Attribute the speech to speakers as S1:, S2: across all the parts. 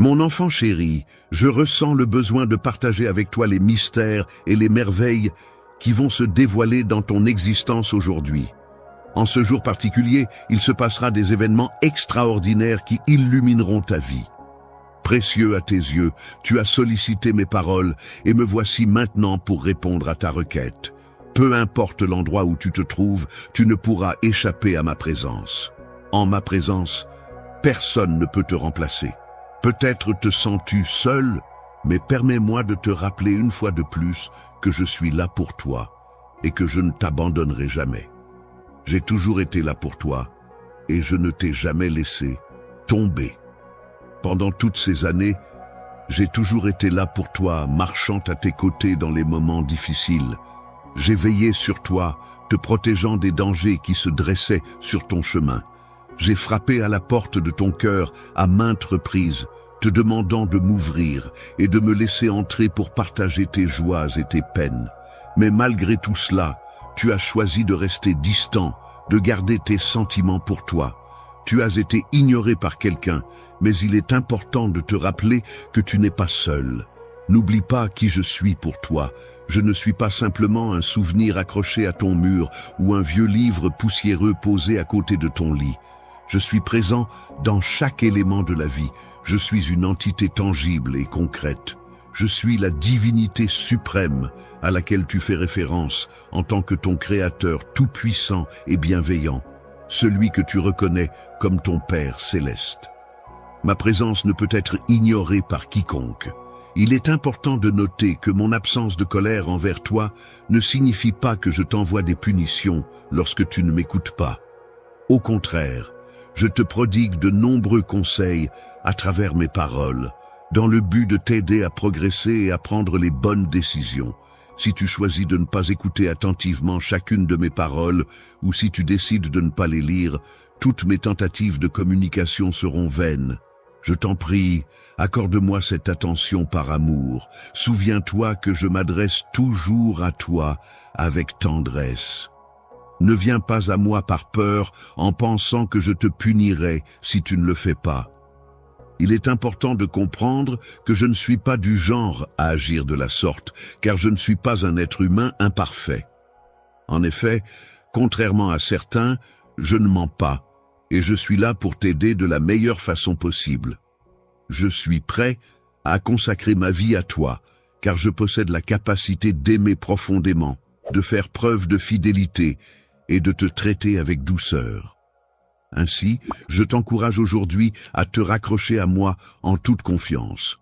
S1: Mon enfant chéri, je ressens le besoin de partager avec toi les mystères et les merveilles qui vont se dévoiler dans ton existence aujourd'hui. En ce jour particulier, il se passera des événements extraordinaires qui illumineront ta vie. Précieux à tes yeux, tu as sollicité mes paroles et me voici maintenant pour répondre à ta requête. Peu importe l'endroit où tu te trouves, tu ne pourras échapper à ma présence. En ma présence, personne ne peut te remplacer. Peut-être te sens-tu seul, mais permets-moi de te rappeler une fois de plus que je suis là pour toi et que je ne t'abandonnerai jamais. J'ai toujours été là pour toi et je ne t'ai jamais laissé tomber. Pendant toutes ces années, j'ai toujours été là pour toi, marchant à tes côtés dans les moments difficiles. J'ai veillé sur toi, te protégeant des dangers qui se dressaient sur ton chemin. J'ai frappé à la porte de ton cœur à maintes reprises, te demandant de m'ouvrir et de me laisser entrer pour partager tes joies et tes peines. Mais malgré tout cela, tu as choisi de rester distant, de garder tes sentiments pour toi. Tu as été ignoré par quelqu'un, mais il est important de te rappeler que tu n'es pas seul. N'oublie pas qui je suis pour toi. Je ne suis pas simplement un souvenir accroché à ton mur ou un vieux livre poussiéreux posé à côté de ton lit. Je suis présent dans chaque élément de la vie. Je suis une entité tangible et concrète. Je suis la divinité suprême à laquelle tu fais référence en tant que ton créateur tout-puissant et bienveillant, celui que tu reconnais comme ton Père céleste. Ma présence ne peut être ignorée par quiconque. Il est important de noter que mon absence de colère envers toi ne signifie pas que je t'envoie des punitions lorsque tu ne m'écoutes pas. Au contraire, je te prodigue de nombreux conseils à travers mes paroles, dans le but de t'aider à progresser et à prendre les bonnes décisions. Si tu choisis de ne pas écouter attentivement chacune de mes paroles, ou si tu décides de ne pas les lire, toutes mes tentatives de communication seront vaines. Je t'en prie, accorde-moi cette attention par amour. Souviens-toi que je m'adresse toujours à toi avec tendresse. Ne viens pas à moi par peur en pensant que je te punirai si tu ne le fais pas. Il est important de comprendre que je ne suis pas du genre à agir de la sorte, car je ne suis pas un être humain imparfait. En effet, contrairement à certains, je ne mens pas, et je suis là pour t'aider de la meilleure façon possible. Je suis prêt à consacrer ma vie à toi, car je possède la capacité d'aimer profondément, de faire preuve de fidélité et de te traiter avec douceur. Ainsi, je t'encourage aujourd'hui à te raccrocher à moi en toute confiance.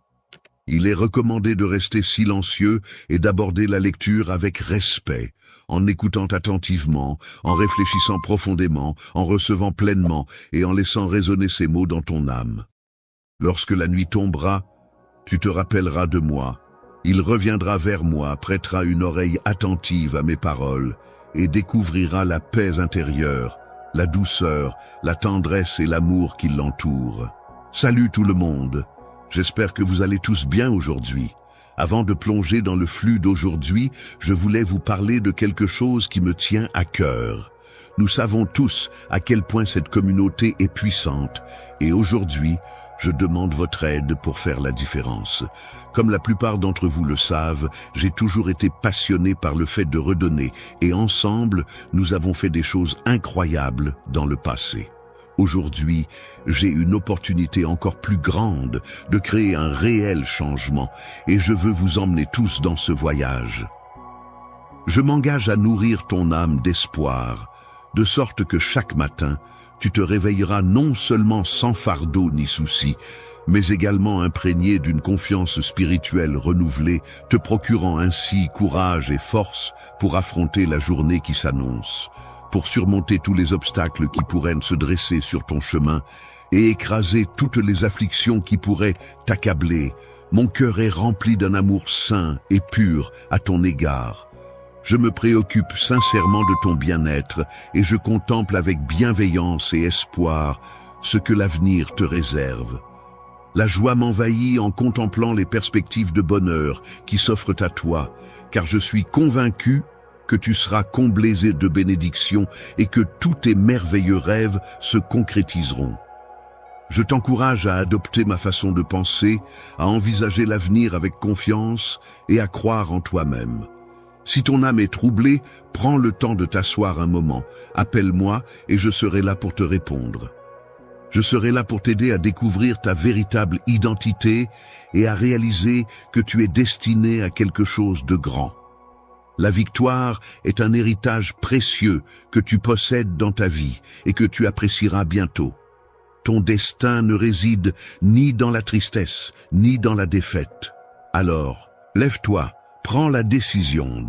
S1: Il est recommandé de rester silencieux et d'aborder la lecture avec respect, en écoutant attentivement, en réfléchissant profondément, en recevant pleinement et en laissant résonner ces mots dans ton âme. Lorsque la nuit tombera, tu te rappelleras de moi. Il reviendra vers moi, prêtera une oreille attentive à mes paroles et découvrira la paix intérieure, la douceur, la tendresse et l'amour qui l'entourent. Salut tout le monde! J'espère que vous allez tous bien aujourd'hui. Avant de plonger dans le flux d'aujourd'hui, je voulais vous parler de quelque chose qui me tient à cœur. Nous savons tous à quel point cette communauté est puissante, et aujourd'hui, je demande votre aide pour faire la différence. Comme la plupart d'entre vous le savent, j'ai toujours été passionné par le fait de redonner, et ensemble, nous avons fait des choses incroyables dans le passé. Aujourd'hui, j'ai une opportunité encore plus grande de créer un réel changement, et je veux vous emmener tous dans ce voyage. Je m'engage à nourrir ton âme d'espoir, de sorte que chaque matin, tu te réveilleras non seulement sans fardeau ni souci, mais également imprégné d'une confiance spirituelle renouvelée, te procurant ainsi courage et force pour affronter la journée qui s'annonce, pour surmonter tous les obstacles qui pourraient se dresser sur ton chemin et écraser toutes les afflictions qui pourraient t'accabler. Mon cœur est rempli d'un amour sain et pur à ton égard. Je me préoccupe sincèrement de ton bien-être et je contemple avec bienveillance et espoir ce que l'avenir te réserve. La joie m'envahit en contemplant les perspectives de bonheur qui s'offrent à toi, car je suis convaincu que tu seras comblé de bénédictions et que tous tes merveilleux rêves se concrétiseront. Je t'encourage à adopter ma façon de penser, à envisager l'avenir avec confiance et à croire en toi-même. Si ton âme est troublée, prends le temps de t'asseoir un moment, appelle-moi et je serai là pour te répondre. Je serai là pour t'aider à découvrir ta véritable identité et à réaliser que tu es destiné à quelque chose de grand. La victoire est un héritage précieux que tu possèdes dans ta vie et que tu apprécieras bientôt. Ton destin ne réside ni dans la tristesse, ni dans la défaite. Alors, lève-toi, prends la décision.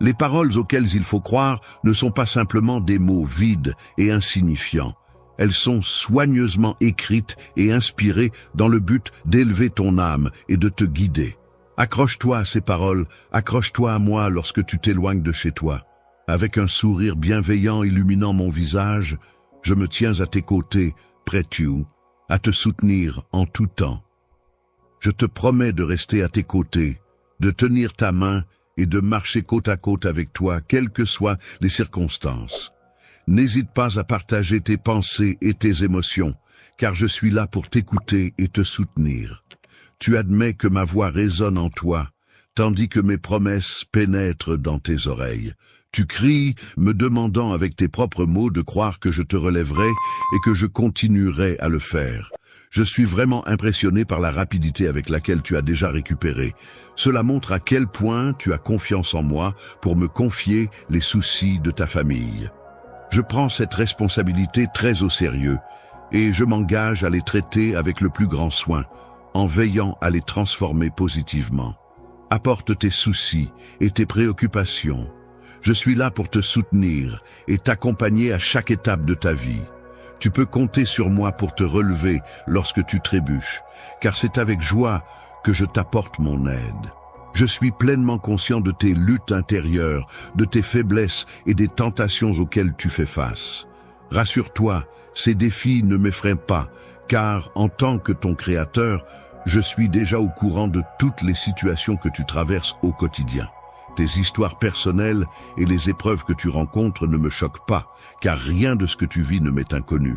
S1: Les paroles auxquelles il faut croire ne sont pas simplement des mots vides et insignifiants. Elles sont soigneusement écrites et inspirées dans le but d'élever ton âme et de te guider. Accroche-toi à ces paroles, accroche-toi à moi lorsque tu t'éloignes de chez toi. Avec un sourire bienveillant illuminant mon visage, je me tiens à tes côtés, près à te soutenir en tout temps. Je te promets de rester à tes côtés, de tenir ta main et de marcher côte à côte avec toi, quelles que soient les circonstances. N'hésite pas à partager tes pensées et tes émotions, car je suis là pour t'écouter et te soutenir. Tu admets que ma voix résonne en toi, tandis que mes promesses pénètrent dans tes oreilles. Tu cries, me demandant avec tes propres mots de croire que je te relèverai et que je continuerai à le faire. Je suis vraiment impressionné par la rapidité avec laquelle tu as déjà récupéré. Cela montre à quel point tu as confiance en moi pour me confier les soucis de ta famille. Je prends cette responsabilité très au sérieux et je m'engage à les traiter avec le plus grand soin, en veillant à les transformer positivement. Apporte tes soucis et tes préoccupations. Je suis là pour te soutenir et t'accompagner à chaque étape de ta vie. Tu peux compter sur moi pour te relever lorsque tu trébuches, car c'est avec joie que je t'apporte mon aide. Je suis pleinement conscient de tes luttes intérieures, de tes faiblesses et des tentations auxquelles tu fais face. Rassure-toi, ces défis ne m'effraient pas, car en tant que ton créateur, je suis déjà au courant de toutes les situations que tu traverses au quotidien. Tes histoires personnelles et les épreuves que tu rencontres ne me choquent pas, car rien de ce que tu vis ne m'est inconnu.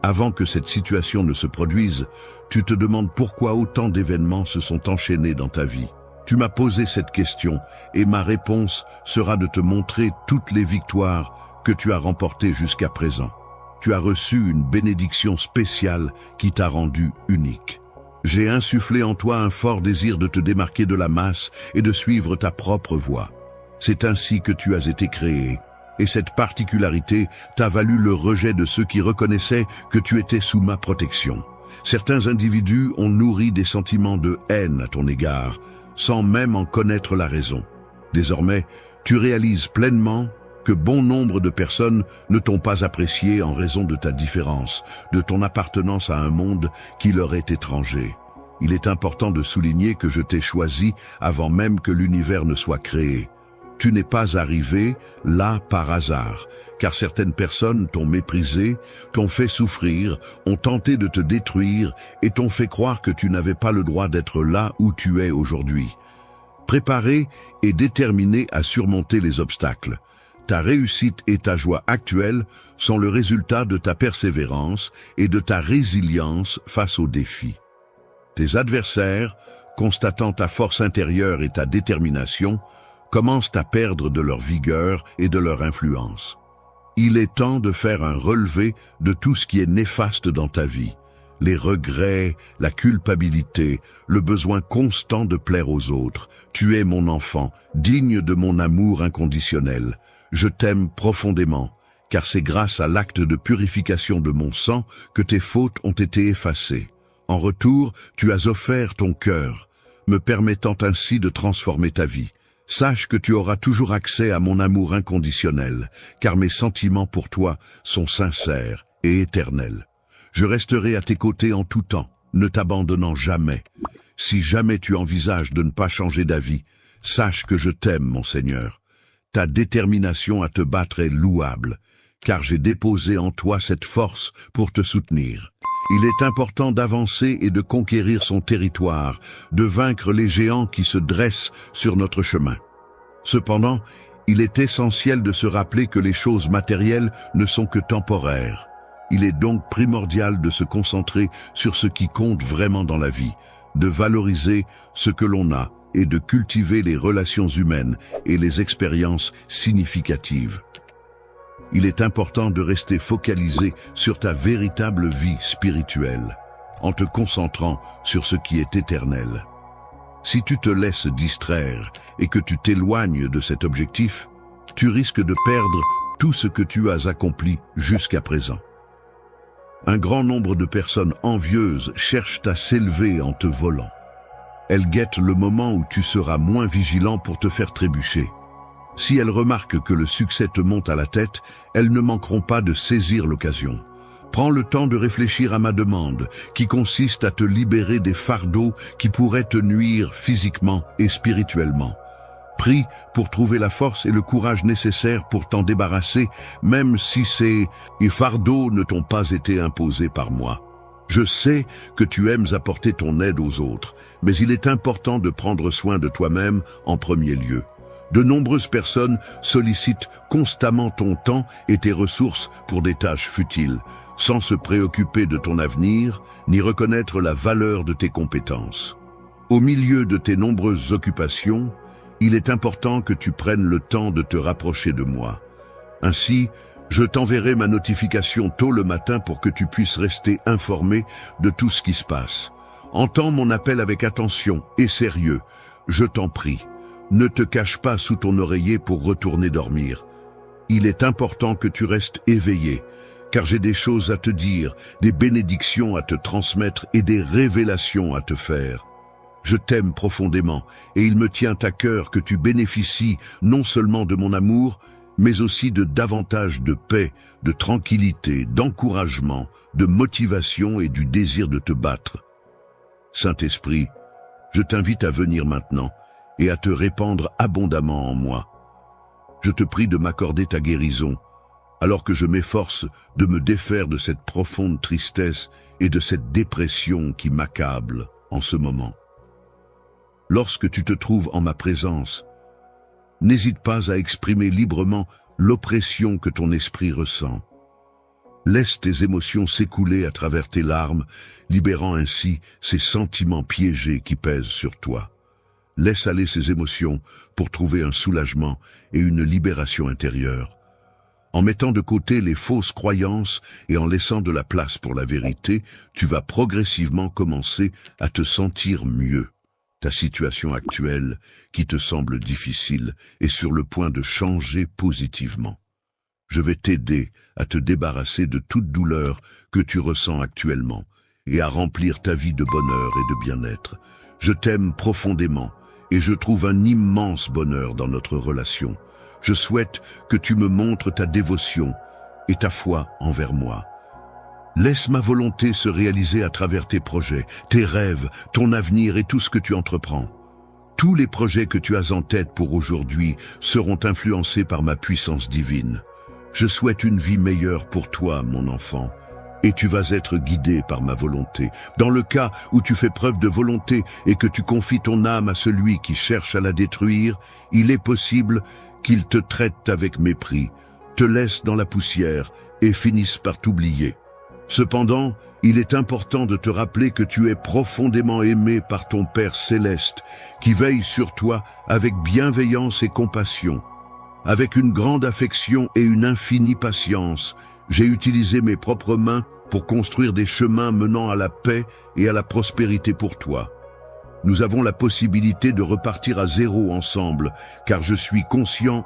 S1: Avant que cette situation ne se produise, tu te demandes pourquoi autant d'événements se sont enchaînés dans ta vie. Tu m'as posé cette question et ma réponse sera de te montrer toutes les victoires que tu as remportées jusqu'à présent. Tu as reçu une bénédiction spéciale qui t'a rendu unique. J'ai insufflé en toi un fort désir de te démarquer de la masse et de suivre ta propre voie. C'est ainsi que tu as été créé, et cette particularité t'a valu le rejet de ceux qui reconnaissaient que tu étais sous ma protection. Certains individus ont nourri des sentiments de haine à ton égard, sans même en connaître la raison. Désormais, tu réalises pleinement que bon nombre de personnes ne t'ont pas apprécié en raison de ta différence, de ton appartenance à un monde qui leur est étranger. Il est important de souligner que je t'ai choisi avant même que l'univers ne soit créé. Tu n'es pas arrivé là par hasard, car certaines personnes t'ont méprisé, t'ont fait souffrir, ont tenté de te détruire et t'ont fait croire que tu n'avais pas le droit d'être là où tu es aujourd'hui. Préparé et déterminé à surmonter les obstacles, ta réussite et ta joie actuelle sont le résultat de ta persévérance et de ta résilience face aux défis. Tes adversaires, constatant ta force intérieure et ta détermination, commencent à perdre de leur vigueur et de leur influence. Il est temps de faire un relevé de tout ce qui est néfaste dans ta vie. Les regrets, la culpabilité, le besoin constant de plaire aux autres. Tu es mon enfant, digne de mon amour inconditionnel. Je t'aime profondément, car c'est grâce à l'acte de purification de mon sang que tes fautes ont été effacées. En retour, tu as offert ton cœur, me permettant ainsi de transformer ta vie. Sache que tu auras toujours accès à mon amour inconditionnel, car mes sentiments pour toi sont sincères et éternels. Je resterai à tes côtés en tout temps, ne t'abandonnant jamais. Si jamais tu envisages de ne pas changer d'avis, sache que je t'aime, mon Seigneur. Ta détermination à te battre est louable, car j'ai déposé en toi cette force pour te soutenir. Il est important d'avancer et de conquérir son territoire, de vaincre les géants qui se dressent sur notre chemin. Cependant, il est essentiel de se rappeler que les choses matérielles ne sont que temporaires. Il est donc primordial de se concentrer sur ce qui compte vraiment dans la vie, de valoriser ce que l'on a et de cultiver les relations humaines et les expériences significatives. Il est important de rester focalisé sur ta véritable vie spirituelle, en te concentrant sur ce qui est éternel. Si tu te laisses distraire et que tu t'éloignes de cet objectif, tu risques de perdre tout ce que tu as accompli jusqu'à présent. Un grand nombre de personnes envieuses cherchent à s'élever en te volant. Elles guettent le moment où tu seras moins vigilant pour te faire trébucher. Si elles remarquent que le succès te monte à la tête, elles ne manqueront pas de saisir l'occasion. Prends le temps de réfléchir à ma demande, qui consiste à te libérer des fardeaux qui pourraient te nuire physiquement et spirituellement. Prie pour trouver la force et le courage nécessaires pour t'en débarrasser, même si ces fardeaux ne t'ont pas été imposés par moi. Je sais que tu aimes apporter ton aide aux autres, mais il est important de prendre soin de toi-même en premier lieu. De nombreuses personnes sollicitent constamment ton temps et tes ressources pour des tâches futiles, sans se préoccuper de ton avenir, ni reconnaître la valeur de tes compétences. Au milieu de tes nombreuses occupations, il est important que tu prennes le temps de te rapprocher de moi. Ainsi, je t'enverrai ma notification tôt le matin pour que tu puisses rester informé de tout ce qui se passe. Entends mon appel avec attention et sérieux. Je t'en prie, ne te cache pas sous ton oreiller pour retourner dormir. Il est important que tu restes éveillé, car j'ai des choses à te dire, des bénédictions à te transmettre et des révélations à te faire. Je t'aime profondément et il me tient à cœur que tu bénéficies non seulement de mon amour, mais aussi de davantage de paix, de tranquillité, d'encouragement, de motivation et du désir de te battre. Saint-Esprit, je t'invite à venir maintenant et à te répandre abondamment en moi. Je te prie de m'accorder ta guérison, alors que je m'efforce de me défaire de cette profonde tristesse et de cette dépression qui m'accable en ce moment. Lorsque tu te trouves en ma présence, n'hésite pas à exprimer librement l'oppression que ton esprit ressent. Laisse tes émotions s'écouler à travers tes larmes, libérant ainsi ces sentiments piégés qui pèsent sur toi. Laisse aller ces émotions pour trouver un soulagement et une libération intérieure. En mettant de côté les fausses croyances et en laissant de la place pour la vérité, tu vas progressivement commencer à te sentir mieux. Ta situation actuelle, qui te semble difficile, est sur le point de changer positivement. Je vais t'aider à te débarrasser de toute douleur que tu ressens actuellement et à remplir ta vie de bonheur et de bien-être. Je t'aime profondément et je trouve un immense bonheur dans notre relation. Je souhaite que tu me montres ta dévotion et ta foi envers moi. Laisse ma volonté se réaliser à travers tes projets, tes rêves, ton avenir et tout ce que tu entreprends. Tous les projets que tu as en tête pour aujourd'hui seront influencés par ma puissance divine. Je souhaite une vie meilleure pour toi, mon enfant, et tu vas être guidé par ma volonté. Dans le cas où tu fais preuve de volonté et que tu confies ton âme à celui qui cherche à la détruire, il est possible qu'il te traite avec mépris, te laisse dans la poussière et finisse par t'oublier. Cependant, il est important de te rappeler que tu es profondément aimé par ton Père céleste, qui veille sur toi avec bienveillance et compassion. Avec une grande affection et une infinie patience, j'ai utilisé mes propres mains pour construire des chemins menant à la paix et à la prospérité pour toi. Nous avons la possibilité de repartir à zéro ensemble, car je suis conscient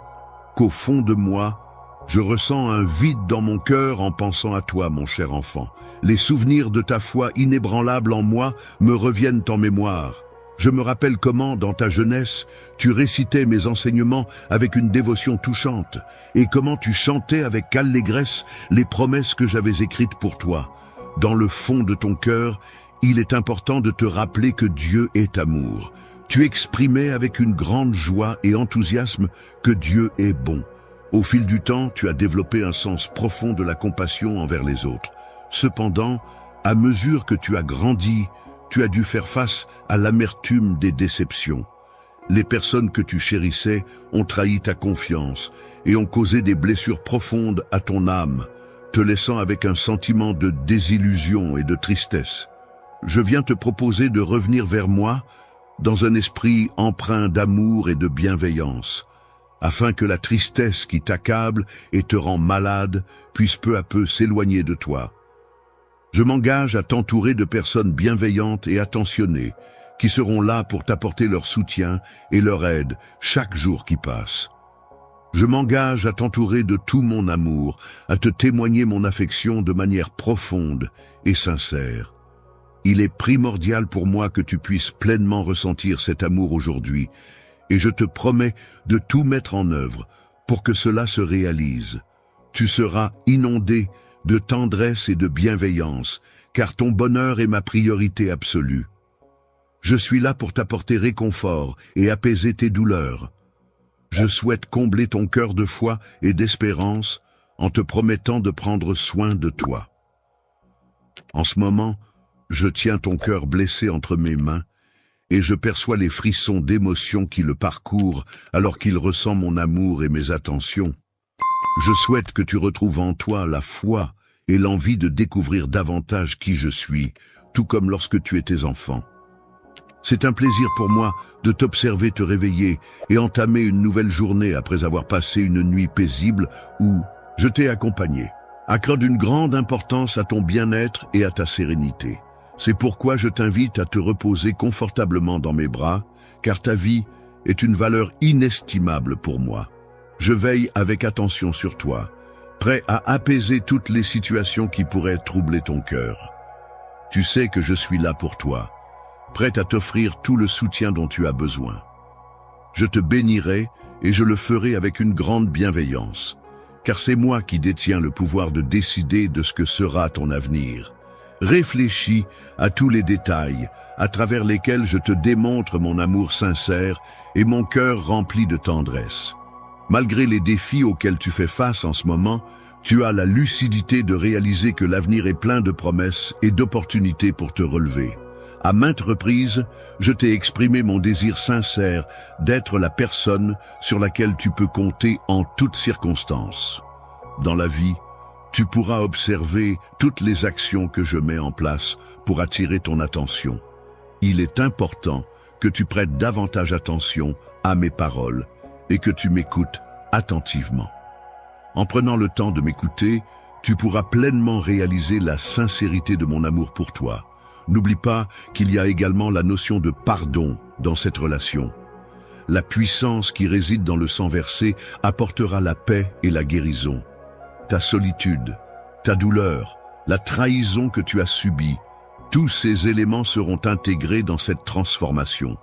S1: qu'au fond de moi, je ressens un vide dans mon cœur en pensant à toi, mon cher enfant. Les souvenirs de ta foi inébranlable en moi me reviennent en mémoire. Je me rappelle comment, dans ta jeunesse, tu récitais mes enseignements avec une dévotion touchante, et comment tu chantais avec allégresse les promesses que j'avais écrites pour toi. Dans le fond de ton cœur, il est important de te rappeler que Dieu est amour. Tu exprimais avec une grande joie et enthousiasme que Dieu est bon. Au fil du temps, tu as développé un sens profond de la compassion envers les autres. Cependant, à mesure que tu as grandi, tu as dû faire face à l'amertume des déceptions. Les personnes que tu chérissais ont trahi ta confiance et ont causé des blessures profondes à ton âme. te laissant avec un sentiment de désillusion et de tristesse. Je viens te proposer de revenir vers moi dans un esprit empreint d'amour et de bienveillance, afin que la tristesse qui t'accable et te rend malade puisse peu à peu s'éloigner de toi. Je m'engage à t'entourer de personnes bienveillantes et attentionnées, qui seront là pour t'apporter leur soutien et leur aide chaque jour qui passe. Je m'engage à t'entourer de tout mon amour, à te témoigner mon affection de manière profonde et sincère. Il est primordial pour moi que tu puisses pleinement ressentir cet amour aujourd'hui, et je te promets de tout mettre en œuvre pour que cela se réalise. Tu seras inondé de tendresse et de bienveillance, car ton bonheur est ma priorité absolue. Je suis là pour t'apporter réconfort et apaiser tes douleurs. Je souhaite combler ton cœur de foi et d'espérance en te promettant de prendre soin de toi. En ce moment, je tiens ton cœur blessé entre mes mains et je perçois les frissons d'émotion qui le parcourent alors qu'il ressent mon amour et mes attentions. Je souhaite que tu retrouves en toi la foi et l'envie de découvrir davantage qui je suis, tout comme lorsque tu étais enfant. C'est un plaisir pour moi de t'observer te réveiller et entamer une nouvelle journée après avoir passé une nuit paisible où je t'ai accompagné. Accorde une grande importance à ton bien-être et à ta sérénité. C'est pourquoi je t'invite à te reposer confortablement dans mes bras, car ta vie est une valeur inestimable pour moi. Je veille avec attention sur toi, prêt à apaiser toutes les situations qui pourraient troubler ton cœur. Tu sais que je suis là pour toi, prêt à t'offrir tout le soutien dont tu as besoin. Je te bénirai et je le ferai avec une grande bienveillance, car c'est moi qui détiens le pouvoir de décider de ce que sera ton avenir. Réfléchis à tous les détails à travers lesquels je te démontre mon amour sincère et mon cœur rempli de tendresse. Malgré les défis auxquels tu fais face en ce moment, tu as la lucidité de réaliser que l'avenir est plein de promesses et d'opportunités pour te relever. À maintes reprises, je t'ai exprimé mon désir sincère d'être la personne sur laquelle tu peux compter en toutes circonstances. Dans la vie, tu pourras observer toutes les actions que je mets en place pour attirer ton attention. Il est important que tu prêtes davantage attention à mes paroles et que tu m'écoutes attentivement. En prenant le temps de m'écouter, tu pourras pleinement réaliser la sincérité de mon amour pour toi. N'oublie pas qu'il y a également la notion de pardon dans cette relation. La puissance qui réside dans le sang versé apportera la paix et la guérison. Ta solitude, ta douleur, la trahison que tu as subie, tous ces éléments seront intégrés dans cette transformation.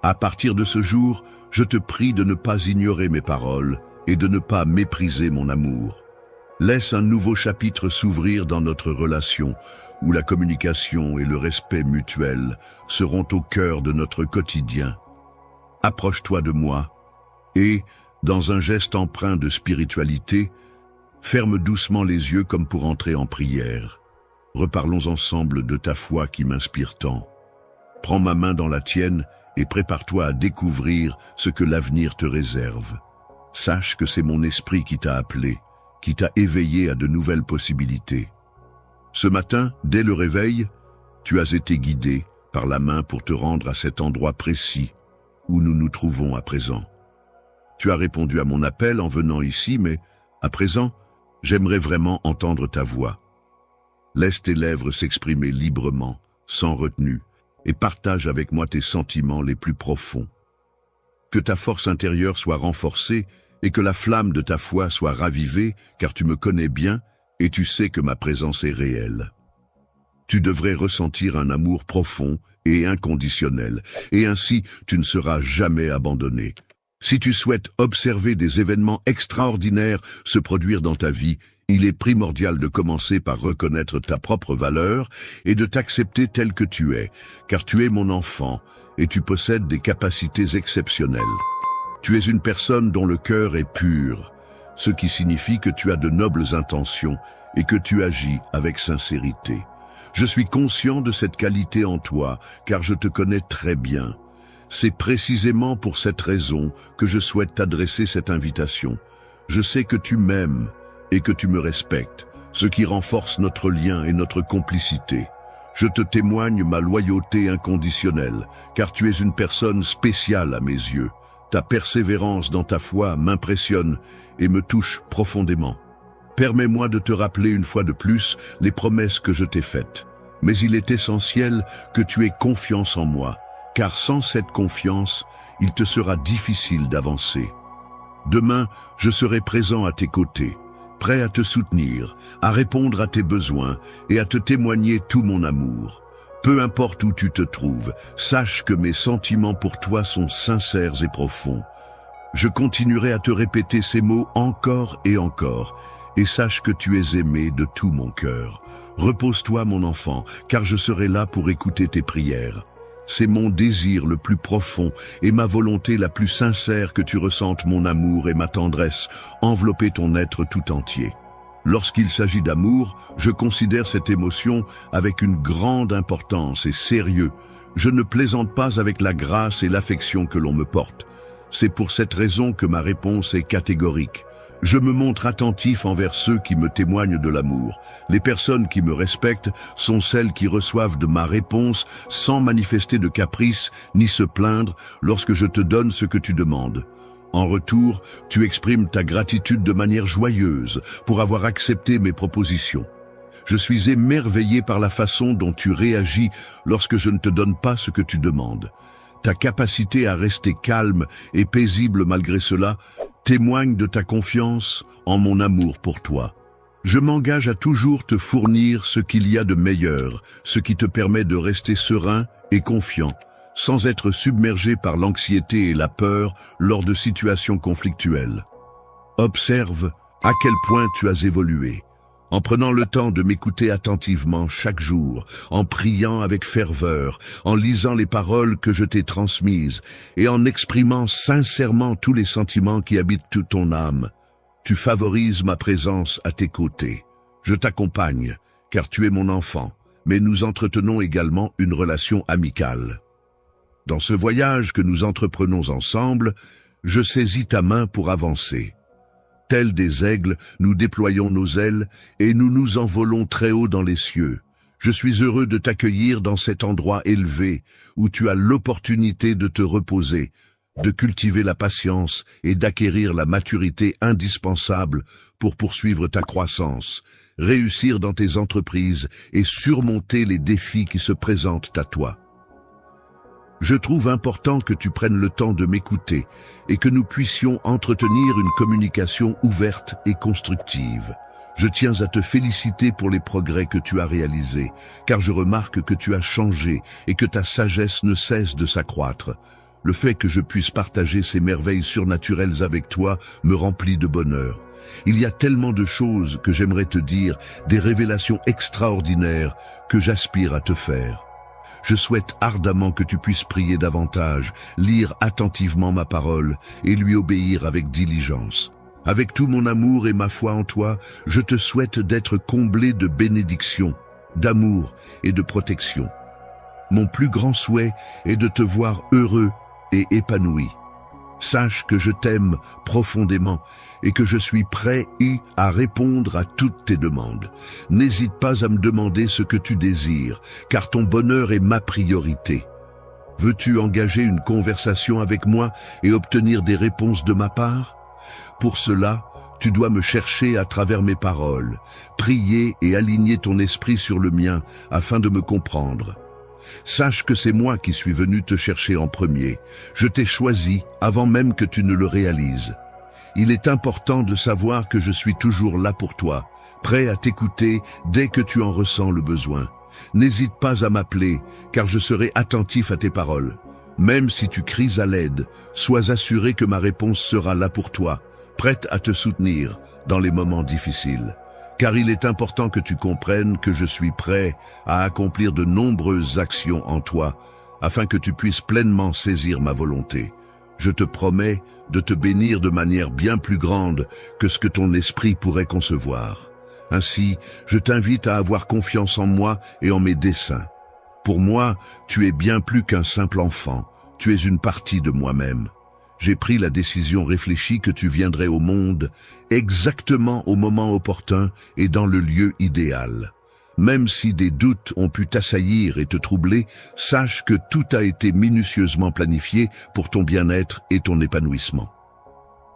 S1: À partir de ce jour, je te prie de ne pas ignorer mes paroles et de ne pas mépriser mon amour. Laisse un nouveau chapitre s'ouvrir dans notre relation, où la communication et le respect mutuel seront au cœur de notre quotidien. Approche-toi de moi et, dans un geste empreint de spiritualité, ferme doucement les yeux comme pour entrer en prière. Reparlons ensemble de ta foi qui m'inspire tant. Prends ma main dans la tienne et prépare-toi à découvrir ce que l'avenir te réserve. Sache que c'est mon esprit qui t'a appelé, qui t'a éveillé à de nouvelles possibilités. Ce matin, dès le réveil, tu as été guidé par la main pour te rendre à cet endroit précis où nous nous trouvons à présent. Tu as répondu à mon appel en venant ici, mais à présent, j'aimerais vraiment entendre ta voix. Laisse tes lèvres s'exprimer librement, sans retenue, et partage avec moi tes sentiments les plus profonds. Que ta force intérieure soit renforcée et que la flamme de ta foi soit ravivée, car tu me connais bien et tu sais que ma présence est réelle. Tu devrais ressentir un amour profond et inconditionnel, et ainsi tu ne seras jamais abandonné. Si tu souhaites observer des événements extraordinaires se produire dans ta vie, il est primordial de commencer par reconnaître ta propre valeur et de t'accepter tel que tu es, car tu es mon enfant et tu possèdes des capacités exceptionnelles. Tu es une personne dont le cœur est pur, ce qui signifie que tu as de nobles intentions et que tu agis avec sincérité. Je suis conscient de cette qualité en toi, car je te connais très bien. C'est précisément pour cette raison que je souhaite t'adresser cette invitation. Je sais que tu m'aimes et que tu me respectes, ce qui renforce notre lien et notre complicité. Je te témoigne ma loyauté inconditionnelle, car tu es une personne spéciale à mes yeux. Ta persévérance dans ta foi m'impressionne et me touche profondément. Permets-moi de te rappeler une fois de plus les promesses que je t'ai faites. Mais il est essentiel que tu aies confiance en moi, car sans cette confiance, il te sera difficile d'avancer. Demain, je serai présent à tes côtés, prêt à te soutenir, à répondre à tes besoins et à te témoigner tout mon amour. Peu importe où tu te trouves, sache que mes sentiments pour toi sont sincères et profonds. Je continuerai à te répéter ces mots encore et encore, et sache que tu es aimé de tout mon cœur. Repose-toi, mon enfant, car je serai là pour écouter tes prières. C'est mon désir le plus profond et ma volonté la plus sincère que tu ressentes mon amour et ma tendresse envelopper ton être tout entier. Lorsqu'il s'agit d'amour, je considère cette émotion avec une grande importance et sérieux. Je ne plaisante pas avec la grâce et l'affection que l'on me porte. C'est pour cette raison que ma réponse est catégorique. Je me montre attentif envers ceux qui me témoignent de l'amour. Les personnes qui me respectent sont celles qui reçoivent de ma réponse sans manifester de caprice ni se plaindre lorsque je te donne ce que tu demandes. En retour, tu exprimes ta gratitude de manière joyeuse pour avoir accepté mes propositions. Je suis émerveillé par la façon dont tu réagis lorsque je ne te donne pas ce que tu demandes. Ta capacité à rester calme et paisible malgré cela témoigne de ta confiance en mon amour pour toi. Je m'engage à toujours te fournir ce qu'il y a de meilleur, ce qui te permet de rester serein et confiant, sans être submergé par l'anxiété et la peur lors de situations conflictuelles. Observe à quel point tu as évolué. En prenant le temps de m'écouter attentivement chaque jour, en priant avec ferveur, en lisant les paroles que je t'ai transmises et en exprimant sincèrement tous les sentiments qui habitent toute ton âme, tu favorises ma présence à tes côtés. Je t'accompagne, car tu es mon enfant, mais nous entretenons également une relation amicale. Dans ce voyage que nous entreprenons ensemble, je saisis ta main pour avancer. Tels des aigles, nous déployons nos ailes et nous nous envolons très haut dans les cieux. Je suis heureux de t'accueillir dans cet endroit élevé où tu as l'opportunité de te reposer, de cultiver la patience et d'acquérir la maturité indispensable pour poursuivre ta croissance, réussir dans tes entreprises et surmonter les défis qui se présentent à toi. Je trouve important que tu prennes le temps de m'écouter et que nous puissions entretenir une communication ouverte et constructive. Je tiens à te féliciter pour les progrès que tu as réalisés, car je remarque que tu as changé et que ta sagesse ne cesse de s'accroître. Le fait que je puisse partager ces merveilles surnaturelles avec toi me remplit de bonheur. Il y a tellement de choses que j'aimerais te dire, des révélations extraordinaires que j'aspire à te faire. Je souhaite ardemment que tu puisses prier davantage, lire attentivement ma parole et lui obéir avec diligence. Avec tout mon amour et ma foi en toi, je te souhaite d'être comblé de bénédictions, d'amour et de protection. Mon plus grand souhait est de te voir heureux et épanoui. Sache que je t'aime profondément et que je suis prêt à répondre à toutes tes demandes. N'hésite pas à me demander ce que tu désires, car ton bonheur est ma priorité. Veux-tu engager une conversation avec moi et obtenir des réponses de ma part? Pour cela, tu dois me chercher à travers mes paroles, prier et aligner ton esprit sur le mien afin de me comprendre. Sache que c'est moi qui suis venu te chercher en premier. Je t'ai choisi avant même que tu ne le réalises. Il est important de savoir que je suis toujours là pour toi, prêt à t'écouter dès que tu en ressens le besoin. N'hésite pas à m'appeler, car je serai attentif à tes paroles. Même si tu cries à l'aide, sois assuré que ma réponse sera là pour toi, prête à te soutenir dans les moments difficiles. Car il est important que tu comprennes que je suis prêt à accomplir de nombreuses actions en toi, afin que tu puisses pleinement saisir ma volonté. Je te promets de te bénir de manière bien plus grande que ce que ton esprit pourrait concevoir. Ainsi, je t'invite à avoir confiance en moi et en mes desseins. Pour moi, tu es bien plus qu'un simple enfant, tu es une partie de moi-même. J'ai pris la décision réfléchie que tu viendrais au monde exactement au moment opportun et dans le lieu idéal. Même si des doutes ont pu t'assaillir et te troubler, sache que tout a été minutieusement planifié pour ton bien-être et ton épanouissement.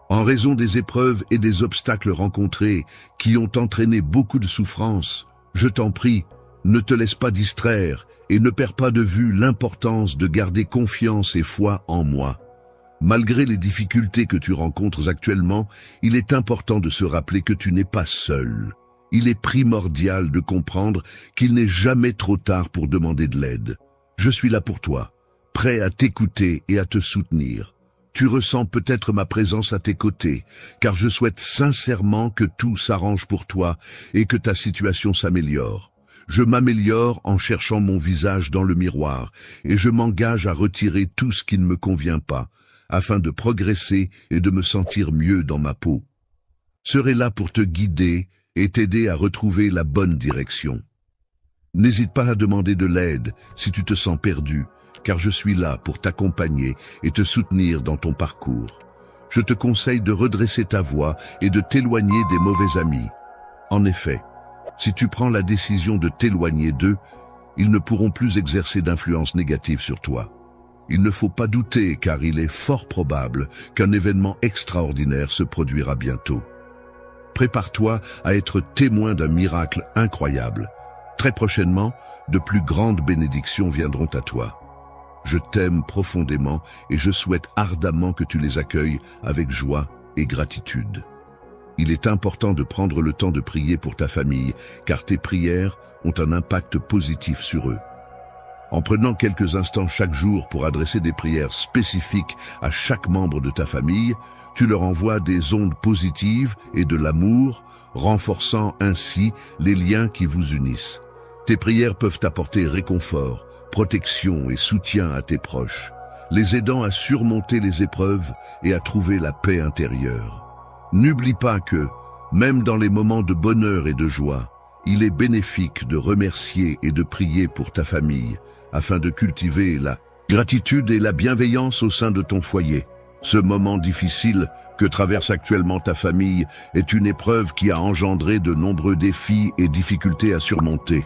S1: En raison des épreuves et des obstacles rencontrés qui ont entraîné beaucoup de souffrance, je t'en prie, ne te laisse pas distraire et ne perds pas de vue l'importance de garder confiance et foi en moi. Malgré les difficultés que tu rencontres actuellement, il est important de se rappeler que tu n'es pas seul. Il est primordial de comprendre qu'il n'est jamais trop tard pour demander de l'aide. Je suis là pour toi, prêt à t'écouter et à te soutenir. Tu ressens peut-être ma présence à tes côtés, car je souhaite sincèrement que tout s'arrange pour toi et que ta situation s'améliore. Je m'améliore en cherchant mon visage dans le miroir et je m'engage à retirer tout ce qui ne me convient pas, afin de progresser et de me sentir mieux dans ma peau. Je serai là pour te guider et t'aider à retrouver la bonne direction. N'hésite pas à demander de l'aide si tu te sens perdu, car je suis là pour t'accompagner et te soutenir dans ton parcours. Je te conseille de redresser ta voix et de t'éloigner des mauvais amis. En effet, si tu prends la décision de t'éloigner d'eux, ils ne pourront plus exercer d'influence négative sur toi. Il ne faut pas douter, car il est fort probable qu'un événement extraordinaire se produira bientôt. Prépare-toi à être témoin d'un miracle incroyable. Très prochainement, de plus grandes bénédictions viendront à toi. Je t'aime profondément et je souhaite ardemment que tu les accueilles avec joie et gratitude. Il est important de prendre le temps de prier pour ta famille, car tes prières ont un impact positif sur eux. En prenant quelques instants chaque jour pour adresser des prières spécifiques à chaque membre de ta famille, tu leur envoies des ondes positives et de l'amour, renforçant ainsi les liens qui vous unissent. Tes prières peuvent apporter réconfort, protection et soutien à tes proches, les aidant à surmonter les épreuves et à trouver la paix intérieure. N'oublie pas que, même dans les moments de bonheur et de joie, il est bénéfique de remercier et de prier pour ta famille, afin de cultiver la gratitude et la bienveillance au sein de ton foyer. Ce moment difficile que traverse actuellement ta famille est une épreuve qui a engendré de nombreux défis et difficultés à surmonter.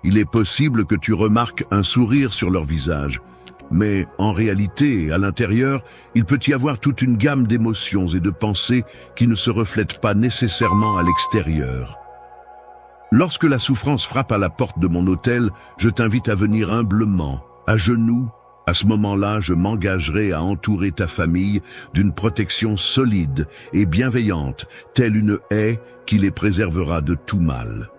S1: Il est possible que tu remarques un sourire sur leur visage, mais en réalité, à l'intérieur, il peut y avoir toute une gamme d'émotions et de pensées qui ne se reflètent pas nécessairement à l'extérieur. Lorsque la souffrance frappe à la porte de mon hôtel, je t'invite à venir humblement, à genoux. À ce moment-là, je m'engagerai à entourer ta famille d'une protection solide et bienveillante, telle une haie qui les préservera de tout mal.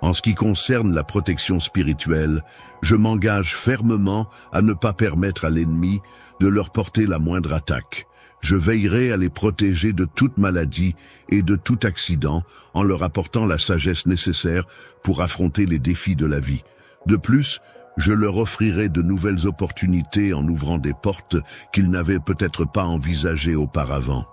S1: En ce qui concerne la protection spirituelle, je m'engage fermement à ne pas permettre à l'ennemi de leur porter la moindre attaque. Je veillerai à les protéger de toute maladie et de tout accident en leur apportant la sagesse nécessaire pour affronter les défis de la vie. De plus, je leur offrirai de nouvelles opportunités en ouvrant des portes qu'ils n'avaient peut-être pas envisagées auparavant.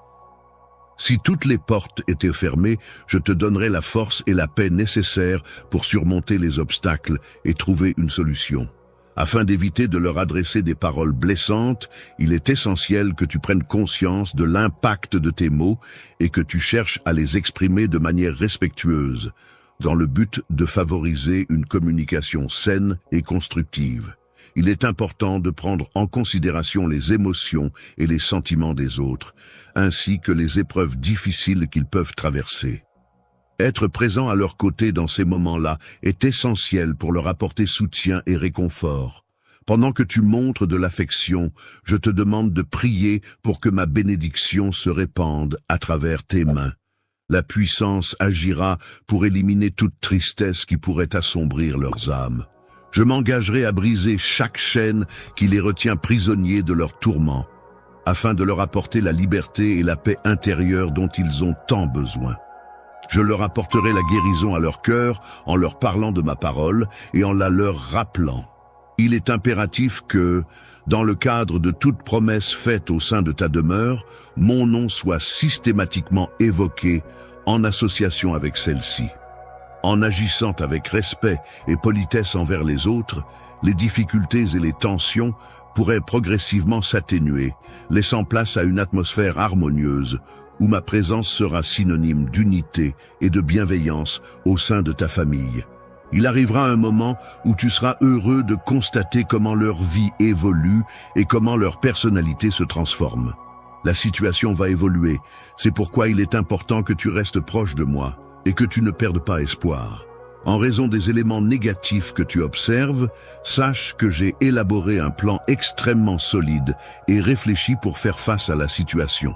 S1: Si toutes les portes étaient fermées, je te donnerai la force et la paix nécessaires pour surmonter les obstacles et trouver une solution. Afin d'éviter de leur adresser des paroles blessantes, il est essentiel que tu prennes conscience de l'impact de tes mots et que tu cherches à les exprimer de manière respectueuse, dans le but de favoriser une communication saine et constructive. Il est important de prendre en considération les émotions et les sentiments des autres, ainsi que les épreuves difficiles qu'ils peuvent traverser. Être présent à leur côté dans ces moments-là est essentiel pour leur apporter soutien et réconfort. Pendant que tu montres de l'affection, je te demande de prier pour que ma bénédiction se répande à travers tes mains. La puissance agira pour éliminer toute tristesse qui pourrait assombrir leurs âmes. Je m'engagerai à briser chaque chaîne qui les retient prisonniers de leurs tourments, afin de leur apporter la liberté et la paix intérieure dont ils ont tant besoin. Je leur apporterai la guérison à leur cœur en leur parlant de ma parole et en la leur rappelant. Il est impératif que, dans le cadre de toute promesse faite au sein de ta demeure, mon nom soit systématiquement évoqué en association avec celle-ci. En agissant avec respect et politesse envers les autres, les difficultés et les tensions pourrait progressivement s'atténuer, laissant place à une atmosphère harmonieuse où ma présence sera synonyme d'unité et de bienveillance au sein de ta famille. Il arrivera un moment où tu seras heureux de constater comment leur vie évolue et comment leur personnalité se transforme. La situation va évoluer, c'est pourquoi il est important que tu restes proche de moi et que tu ne perdes pas espoir. En raison des éléments négatifs que tu observes, sache que j'ai élaboré un plan extrêmement solide et réfléchi pour faire face à la situation.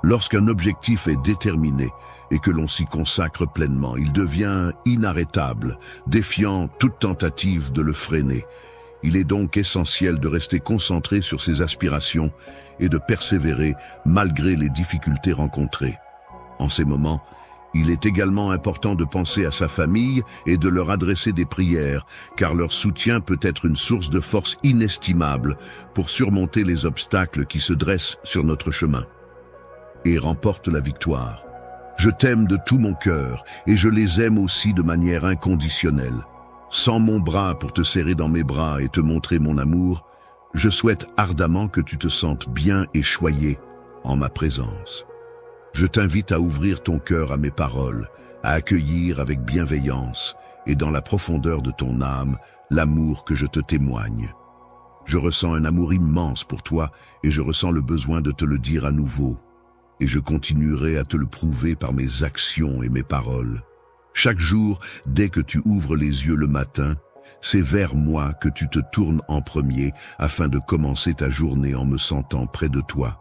S1: Lorsqu'un objectif est déterminé et que l'on s'y consacre pleinement, il devient inarrêtable, défiant toute tentative de le freiner. Il est donc essentiel de rester concentré sur ses aspirations et de persévérer malgré les difficultés rencontrées. En ces moments, il est également important de penser à sa famille et de leur adresser des prières, car leur soutien peut être une source de force inestimable pour surmonter les obstacles qui se dressent sur notre chemin. Et remporte la victoire. Je t'aime de tout mon cœur et je les aime aussi de manière inconditionnelle. Sans mon bras pour te serrer dans mes bras et te montrer mon amour, je souhaite ardemment que tu te sentes bien et choyé en ma présence. Je t'invite à ouvrir ton cœur à mes paroles, à accueillir avec bienveillance et dans la profondeur de ton âme l'amour que je te témoigne. Je ressens un amour immense pour toi et je ressens le besoin de te le dire à nouveau. Et je continuerai à te le prouver par mes actions et mes paroles. Chaque jour, dès que tu ouvres les yeux le matin, c'est vers moi que tu te tournes en premier afin de commencer ta journée en me sentant près de toi.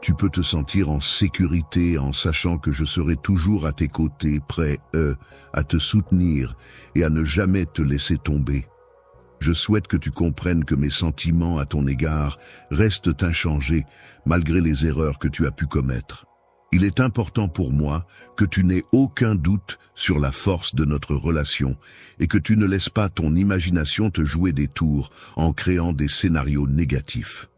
S1: Tu peux te sentir en sécurité en sachant que je serai toujours à tes côtés, prêt, à te soutenir et à ne jamais te laisser tomber. Je souhaite que tu comprennes que mes sentiments à ton égard restent inchangés malgré les erreurs que tu as pu commettre. Il est important pour moi que tu n'aies aucun doute sur la force de notre relation et que tu ne laisses pas ton imagination te jouer des tours en créant des scénarios négatifs.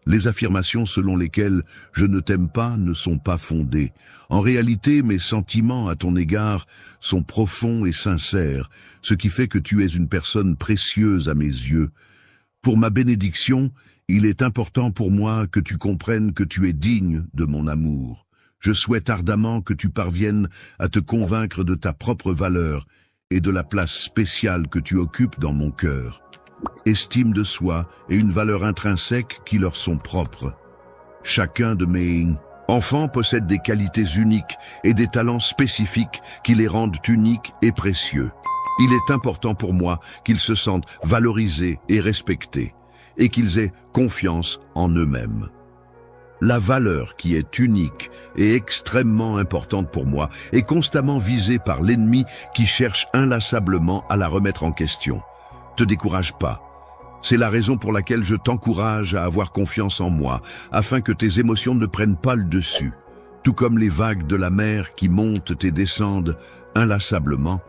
S1: Les affirmations selon lesquelles « je ne t'aime pas » ne sont pas fondées. En réalité, mes sentiments à ton égard sont profonds et sincères, ce qui fait que tu es une personne précieuse à mes yeux. Pour ma bénédiction, il est important pour moi que tu comprennes que tu es digne de mon amour. Je souhaite ardemment que tu parviennes à te convaincre de ta propre valeur et de la place spéciale que tu occupes dans mon cœur. Estime de soi et une valeur intrinsèque qui leur sont propres. Chacun de mes enfants possède des qualités uniques et des talents spécifiques qui les rendent uniques et précieux. Il est important pour moi qu'ils se sentent valorisés et respectés et qu'ils aient confiance en eux-mêmes. La valeur qui est unique et extrêmement importante pour moi est constamment visée par l'ennemi qui cherche inlassablement à la remettre en question. Te décourage pas. C'est la raison pour laquelle je t'encourage à avoir confiance en moi, afin que tes émotions ne prennent pas le dessus. Tout comme les vagues de la mer qui montent et descendent inlassablement,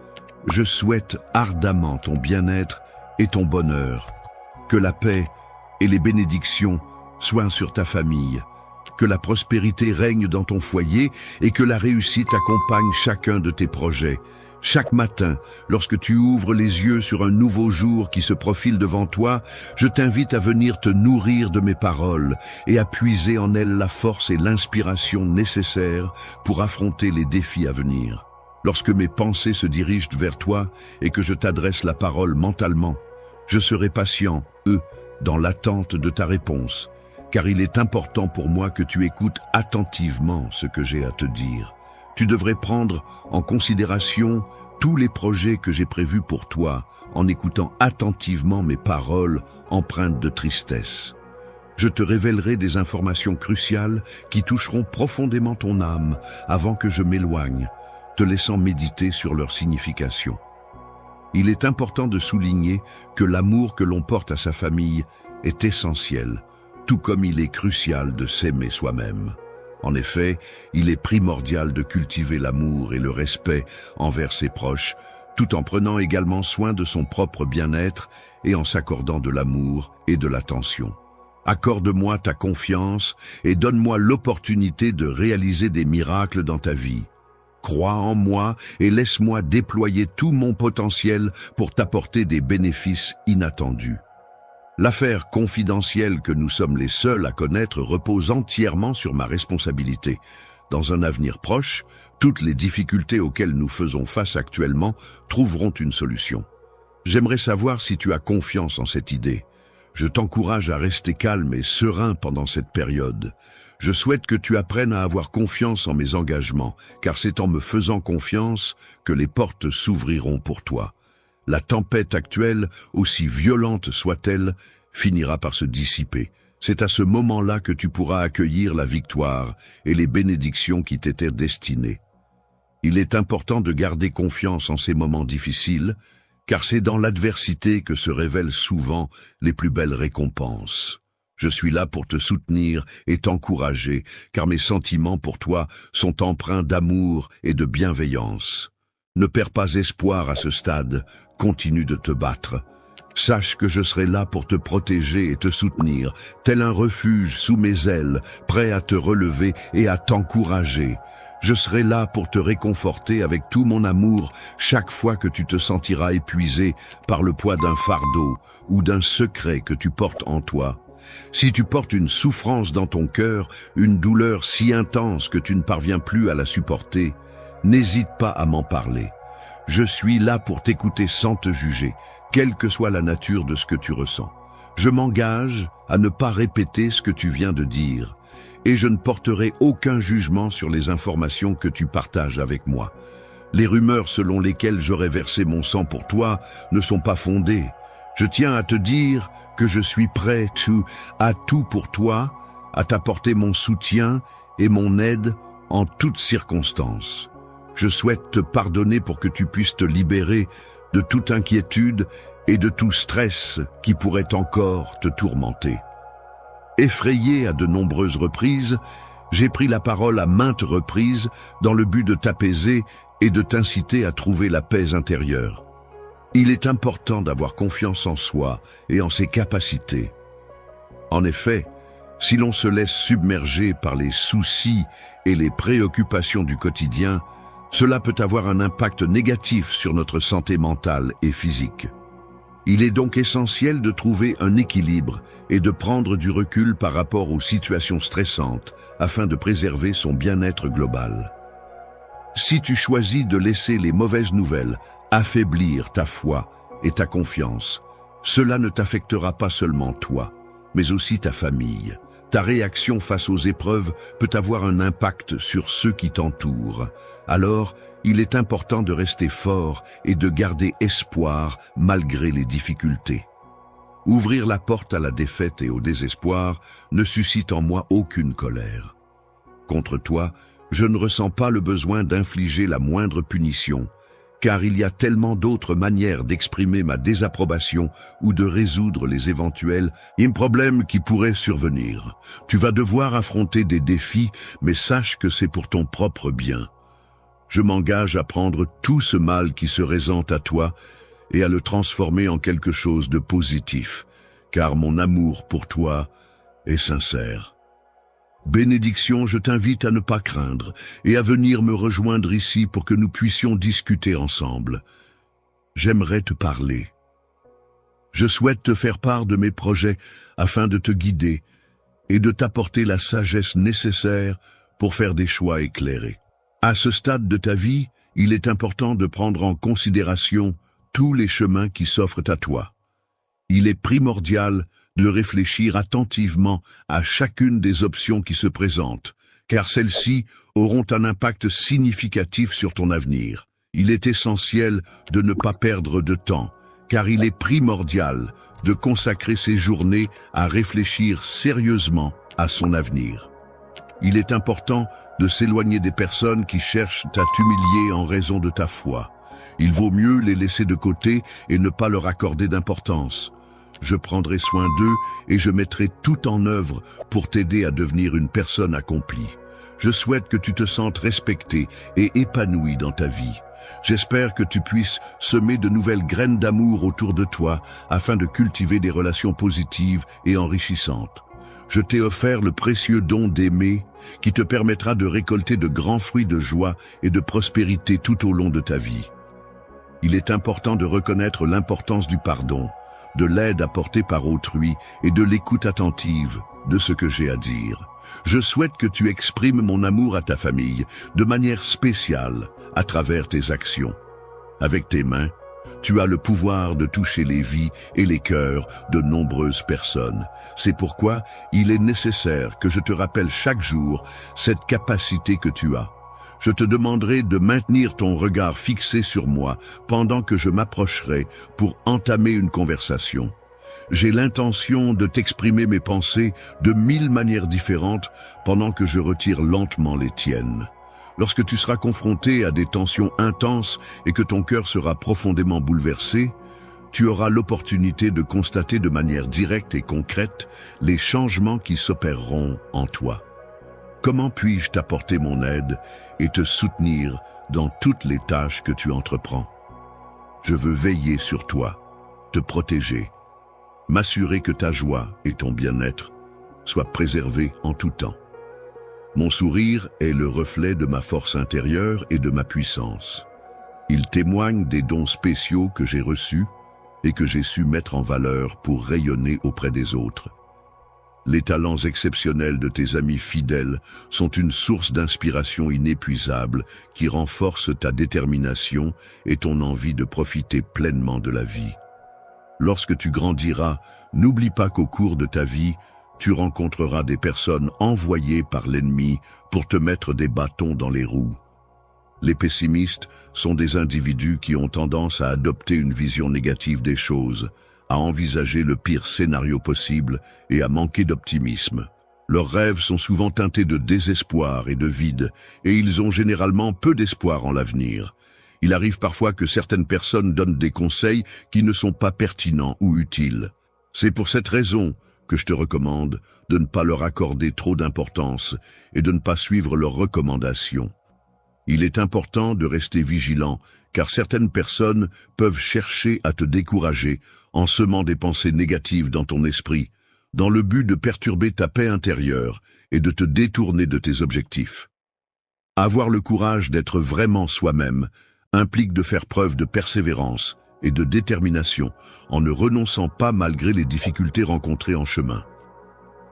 S1: je souhaite ardemment ton bien-être et ton bonheur. Que la paix et les bénédictions soient sur ta famille, que la prospérité règne dans ton foyer et que la réussite accompagne chacun de tes projets. Chaque matin, lorsque tu ouvres les yeux sur un nouveau jour qui se profile devant toi, je t'invite à venir te nourrir de mes paroles et à puiser en elles la force et l'inspiration nécessaires pour affronter les défis à venir. Lorsque mes pensées se dirigent vers toi et que je t'adresse la parole mentalement, je serai patient, dans l'attente de ta réponse, car il est important pour moi que tu écoutes attentivement ce que j'ai à te dire. Tu devrais prendre en considération tous les projets que j'ai prévus pour toi en écoutant attentivement mes paroles empreintes de tristesse. Je te révélerai des informations cruciales qui toucheront profondément ton âme avant que je m'éloigne, te laissant méditer sur leur signification. Il est important de souligner que l'amour que l'on porte à sa famille est essentiel, tout comme il est crucial de s'aimer soi-même. En effet, il est primordial de cultiver l'amour et le respect envers ses proches, tout en prenant également soin de son propre bien-être et en s'accordant de l'amour et de l'attention. Accorde-moi ta confiance et donne-moi l'opportunité de réaliser des miracles dans ta vie. Crois en moi et laisse-moi déployer tout mon potentiel pour t'apporter des bénéfices inattendus. L'affaire confidentielle que nous sommes les seuls à connaître repose entièrement sur ma responsabilité. Dans un avenir proche, toutes les difficultés auxquelles nous faisons face actuellement trouveront une solution. J'aimerais savoir si tu as confiance en cette idée. Je t'encourage à rester calme et serein pendant cette période. Je souhaite que tu apprennes à avoir confiance en mes engagements, car c'est en me faisant confiance que les portes s'ouvriront pour toi. La tempête actuelle, aussi violente soit-elle, finira par se dissiper. C'est à ce moment-là que tu pourras accueillir la victoire et les bénédictions qui t'étaient destinées. Il est important de garder confiance en ces moments difficiles, car c'est dans l'adversité que se révèlent souvent les plus belles récompenses. Je suis là pour te soutenir et t'encourager, car mes sentiments pour toi sont empreints d'amour et de bienveillance. Ne perds pas espoir à ce stade, continue de te battre. Sache que je serai là pour te protéger et te soutenir, tel un refuge sous mes ailes, prêt à te relever et à t'encourager. Je serai là pour te réconforter avec tout mon amour chaque fois que tu te sentiras épuisé par le poids d'un fardeau ou d'un secret que tu portes en toi. Si tu portes une souffrance dans ton cœur, une douleur si intense que tu ne parviens plus à la supporter, n'hésite pas à m'en parler. Je suis là pour t'écouter sans te juger, quelle que soit la nature de ce que tu ressens. Je m'engage à ne pas répéter ce que tu viens de dire, et je ne porterai aucun jugement sur les informations que tu partages avec moi. Les rumeurs selon lesquelles j'aurais versé mon sang pour toi ne sont pas fondées. Je tiens à te dire que je suis prêt à tout pour toi, à t'apporter mon soutien et mon aide en toutes circonstances. Je souhaite te pardonner pour que tu puisses te libérer de toute inquiétude et de tout stress qui pourrait encore te tourmenter. Effrayé à de nombreuses reprises, j'ai pris la parole à maintes reprises dans le but de t'apaiser et de t'inciter à trouver la paix intérieure. Il est important d'avoir confiance en soi et en ses capacités. En effet, si l'on se laisse submerger par les soucis et les préoccupations du quotidien, cela peut avoir un impact négatif sur notre santé mentale et physique. Il est donc essentiel de trouver un équilibre et de prendre du recul par rapport aux situations stressantes afin de préserver son bien-être global. Si tu choisis de laisser les mauvaises nouvelles affaiblir ta foi et ta confiance, cela ne t'affectera pas seulement toi, mais aussi ta famille. Ta réaction face aux épreuves peut avoir un impact sur ceux qui t'entourent. Alors, il est important de rester fort et de garder espoir malgré les difficultés. Ouvrir la porte à la défaite et au désespoir ne suscite en moi aucune colère. Contre toi, je ne ressens pas le besoin d'infliger la moindre punition, car il y a tellement d'autres manières d'exprimer ma désapprobation ou de résoudre les éventuels problèmes qui pourraient survenir. Tu vas devoir affronter des défis, mais sache que c'est pour ton propre bien. Je m'engage à prendre tout ce mal qui se présente à toi et à le transformer en quelque chose de positif, car mon amour pour toi est sincère. Bénédiction, je t'invite à ne pas craindre et à venir me rejoindre ici pour que nous puissions discuter ensemble. J'aimerais te parler. Je souhaite te faire part de mes projets afin de te guider et de t'apporter la sagesse nécessaire pour faire des choix éclairés. À ce stade de ta vie, il est important de prendre en considération tous les chemins qui s'offrent à toi. Il est primordial de réfléchir attentivement à chacune des options qui se présentent, car celles-ci auront un impact significatif sur ton avenir. Il est essentiel de ne pas perdre de temps, car il est primordial de consacrer ses journées à réfléchir sérieusement à son avenir. Il est important de s'éloigner des personnes qui cherchent à t'humilier en raison de ta foi. Il vaut mieux les laisser de côté et ne pas leur accorder d'importance. Je prendrai soin d'eux et je mettrai tout en œuvre pour t'aider à devenir une personne accomplie. Je souhaite que tu te sentes respecté et épanoui dans ta vie. J'espère que tu puisses semer de nouvelles graines d'amour autour de toi afin de cultiver des relations positives et enrichissantes. Je t'ai offert le précieux don d'aimer qui te permettra de récolter de grands fruits de joie et de prospérité tout au long de ta vie. Il est important de reconnaître l'importance du pardon. de l'aide apportée par autrui et de l'écoute attentive de ce que j'ai à dire. Je souhaite que tu exprimes mon amour à ta famille de manière spéciale à travers tes actions. Avec tes mains, tu as le pouvoir de toucher les vies et les cœurs de nombreuses personnes. C'est pourquoi il est nécessaire que je te rappelle chaque jour cette capacité que tu as. Je te demanderai de maintenir ton regard fixé sur moi pendant que je m'approcherai pour entamer une conversation. J'ai l'intention de t'exprimer mes pensées de 1000 manières différentes pendant que je retire lentement les tiennes. Lorsque tu seras confronté à des tensions intenses et que ton cœur sera profondément bouleversé, tu auras l'opportunité de constater de manière directe et concrète les changements qui s'opéreront en toi. Comment puis-je t'apporter mon aide et te soutenir dans toutes les tâches que tu entreprends? Je veux veiller sur toi, te protéger, m'assurer que ta joie et ton bien-être soient préservés en tout temps. Mon sourire est le reflet de ma force intérieure et de ma puissance. Il témoigne des dons spéciaux que j'ai reçus et que j'ai su mettre en valeur pour rayonner auprès des autres. Les talents exceptionnels de tes amis fidèles sont une source d'inspiration inépuisable qui renforce ta détermination et ton envie de profiter pleinement de la vie. Lorsque tu grandiras, n'oublie pas qu'au cours de ta vie, tu rencontreras des personnes envoyées par l'ennemi pour te mettre des bâtons dans les roues. Les pessimistes sont des individus qui ont tendance à adopter une vision négative des choses, à envisager le pire scénario possible et à manquer d'optimisme. Leurs rêves sont souvent teintés de désespoir et de vide, et ils ont généralement peu d'espoir en l'avenir. Il arrive parfois que certaines personnes donnent des conseils qui ne sont pas pertinents ou utiles. C'est pour cette raison que je te recommande de ne pas leur accorder trop d'importance et de ne pas suivre leurs recommandations. Il est important de rester vigilant, car certaines personnes peuvent chercher à te décourager en semant des pensées négatives dans ton esprit, dans le but de perturber ta paix intérieure et de te détourner de tes objectifs. Avoir le courage d'être vraiment soi-même implique de faire preuve de persévérance et de détermination en ne renonçant pas malgré les difficultés rencontrées en chemin.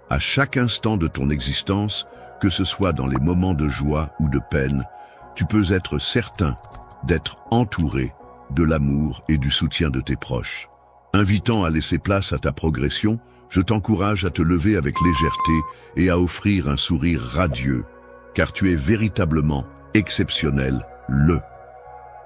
S1: À chaque instant de ton existence, que ce soit dans les moments de joie ou de peine, tu peux être certain d'être entouré de l'amour et du soutien de tes proches. Invitant à laisser place à ta progression, je t'encourage à te lever avec légèreté et à offrir un sourire radieux, car tu es véritablement exceptionnel,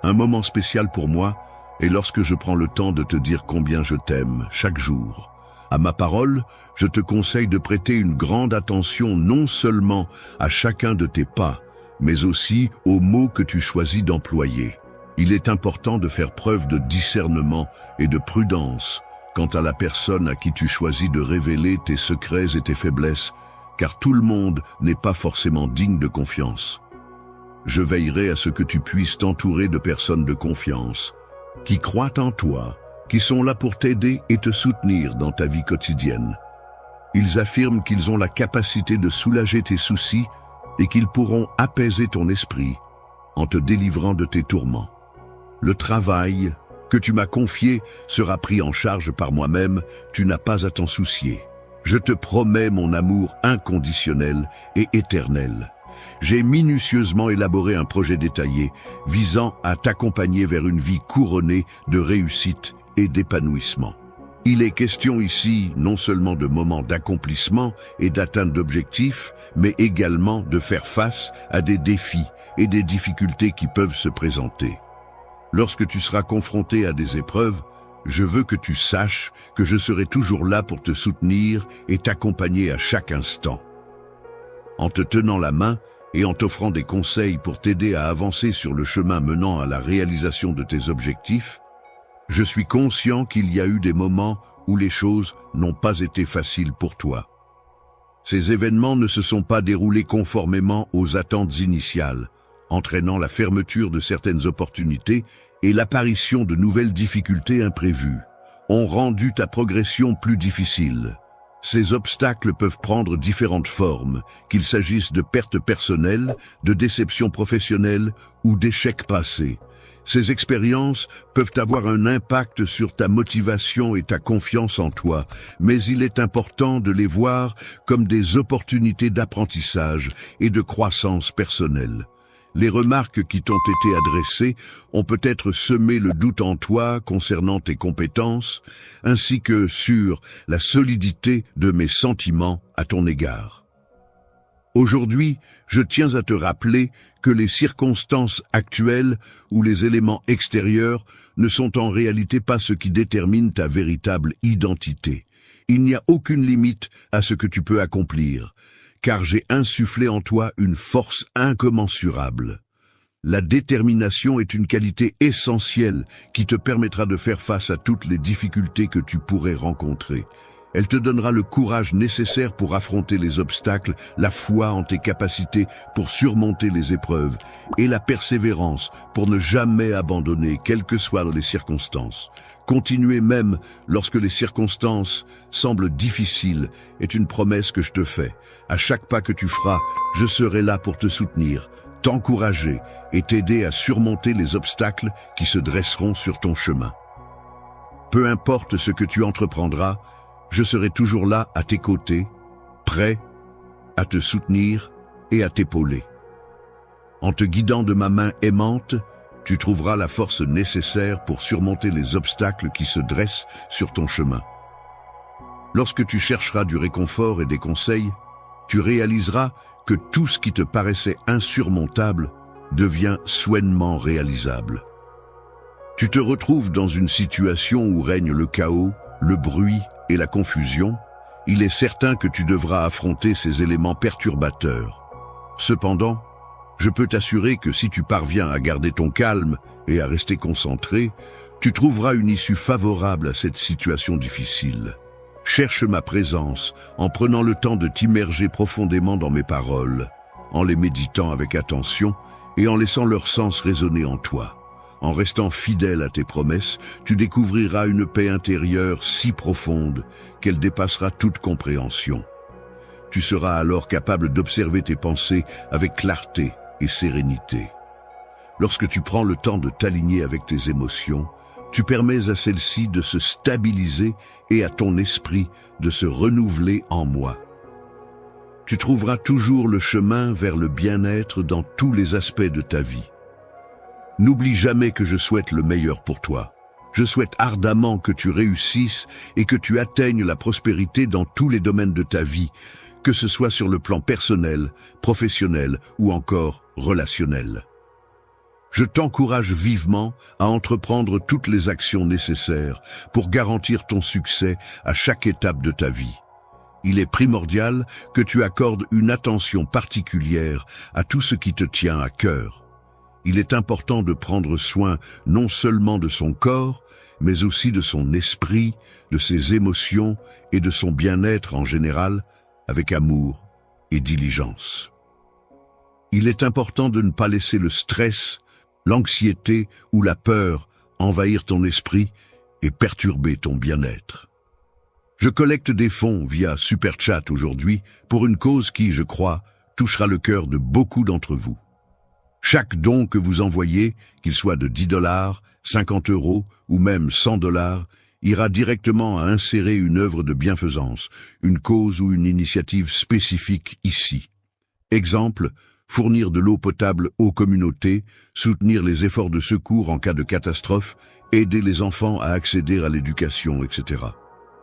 S1: Un moment spécial pour moi est lorsque je prends le temps de te dire combien je t'aime chaque jour. À ma parole, je te conseille de prêter une grande attention non seulement à chacun de tes pas, mais aussi aux mots que tu choisis d'employer. Il est important de faire preuve de discernement et de prudence quant à la personne à qui tu choisis de révéler tes secrets et tes faiblesses, car tout le monde n'est pas forcément digne de confiance. Je veillerai à ce que tu puisses t'entourer de personnes de confiance, qui croient en toi, qui sont là pour t'aider et te soutenir dans ta vie quotidienne. Ils affirment qu'ils ont la capacité de soulager tes soucis et qu'ils pourront apaiser ton esprit en te délivrant de tes tourments. Le travail que tu m'as confié sera pris en charge par moi-même, tu n'as pas à t'en soucier. Je te promets mon amour inconditionnel et éternel. J'ai minutieusement élaboré un projet détaillé visant à t'accompagner vers une vie couronnée de réussite et d'épanouissement. Il est question ici non seulement de moments d'accomplissement et d'atteinte d'objectifs, mais également de faire face à des défis et des difficultés qui peuvent se présenter. Lorsque tu seras confronté à des épreuves, je veux que tu saches que je serai toujours là pour te soutenir et t'accompagner à chaque instant. En te tenant la main et en t'offrant des conseils pour t'aider à avancer sur le chemin menant à la réalisation de tes objectifs, je suis conscient qu'il y a eu des moments où les choses n'ont pas été faciles pour toi. Ces événements ne se sont pas déroulés conformément aux attentes initiales, entraînant la fermeture de certaines opportunités et l'apparition de nouvelles difficultés imprévues, ont rendu ta progression plus difficile. Ces obstacles peuvent prendre différentes formes, qu'il s'agisse de pertes personnelles, de déceptions professionnelles ou d'échecs passés. Ces expériences peuvent avoir un impact sur ta motivation et ta confiance en toi, mais il est important de les voir comme des opportunités d'apprentissage et de croissance personnelle. Les remarques qui t'ont été adressées ont peut-être semé le doute en toi concernant tes compétences, ainsi que sur la solidité de mes sentiments à ton égard. Aujourd'hui, je tiens à te rappeler que les circonstances actuelles ou les éléments extérieurs ne sont en réalité pas ce qui détermine ta véritable identité. Il n'y a aucune limite à ce que tu peux accomplir, car j'ai insufflé en toi une force incommensurable. La détermination est une qualité essentielle qui te permettra de faire face à toutes les difficultés que tu pourrais rencontrer. Elle te donnera le courage nécessaire pour affronter les obstacles, la foi en tes capacités pour surmonter les épreuves et la persévérance pour ne jamais abandonner, quelles que soient les circonstances. Continuer même lorsque les circonstances semblent difficiles est une promesse que je te fais. À chaque pas que tu feras, je serai là pour te soutenir, t'encourager et t'aider à surmonter les obstacles qui se dresseront sur ton chemin. Peu importe ce que tu entreprendras, je serai toujours là à tes côtés, prêt à te soutenir et à t'épauler. En te guidant de ma main aimante, tu trouveras la force nécessaire pour surmonter les obstacles qui se dressent sur ton chemin. Lorsque tu chercheras du réconfort et des conseils, tu réaliseras que tout ce qui te paraissait insurmontable devient soigneusement réalisable. Tu te retrouves dans une situation où règne le chaos, le bruit et la confusion. Il est certain que tu devras affronter ces éléments perturbateurs. Cependant, je peux t'assurer que si tu parviens à garder ton calme et à rester concentré, tu trouveras une issue favorable à cette situation difficile. Cherche ma présence en prenant le temps de t'immerger profondément dans mes paroles, en les méditant avec attention et en laissant leur sens résonner en toi. En restant fidèle à tes promesses, tu découvriras une paix intérieure si profonde qu'elle dépassera toute compréhension. Tu seras alors capable d'observer tes pensées avec clarté et sérénité. Lorsque tu prends le temps de t'aligner avec tes émotions, tu permets à celles-ci de se stabiliser et à ton esprit de se renouveler en moi. Tu trouveras toujours le chemin vers le bien-être dans tous les aspects de ta vie. N'oublie jamais que je souhaite le meilleur pour toi. Je souhaite ardemment que tu réussisses et que tu atteignes la prospérité dans tous les domaines de ta vie, que ce soit sur le plan personnel, professionnel ou encore relationnel. Je t'encourage vivement à entreprendre toutes les actions nécessaires pour garantir ton succès à chaque étape de ta vie. Il est primordial que tu accordes une attention particulière à tout ce qui te tient à cœur. Il est important de prendre soin non seulement de son corps, mais aussi de son esprit, de ses émotions et de son bien-être en général, avec amour et diligence. Il est important de ne pas laisser le stress, l'anxiété ou la peur envahir ton esprit et perturber ton bien-être. Je collecte des fonds via Super Chat aujourd'hui pour une cause qui, je crois, touchera le cœur de beaucoup d'entre vous. Chaque don que vous envoyez, qu'il soit de 10 $, 50 € ou même 100 $, ira directement à insérer une œuvre de bienfaisance, une cause ou une initiative spécifique ici. Exemple, fournir de l'eau potable aux communautés, soutenir les efforts de secours en cas de catastrophe, aider les enfants à accéder à l'éducation, etc.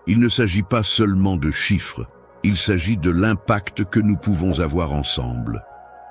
S1: Il ne s'agit pas seulement de chiffres, il s'agit de l'impact que nous pouvons avoir ensemble.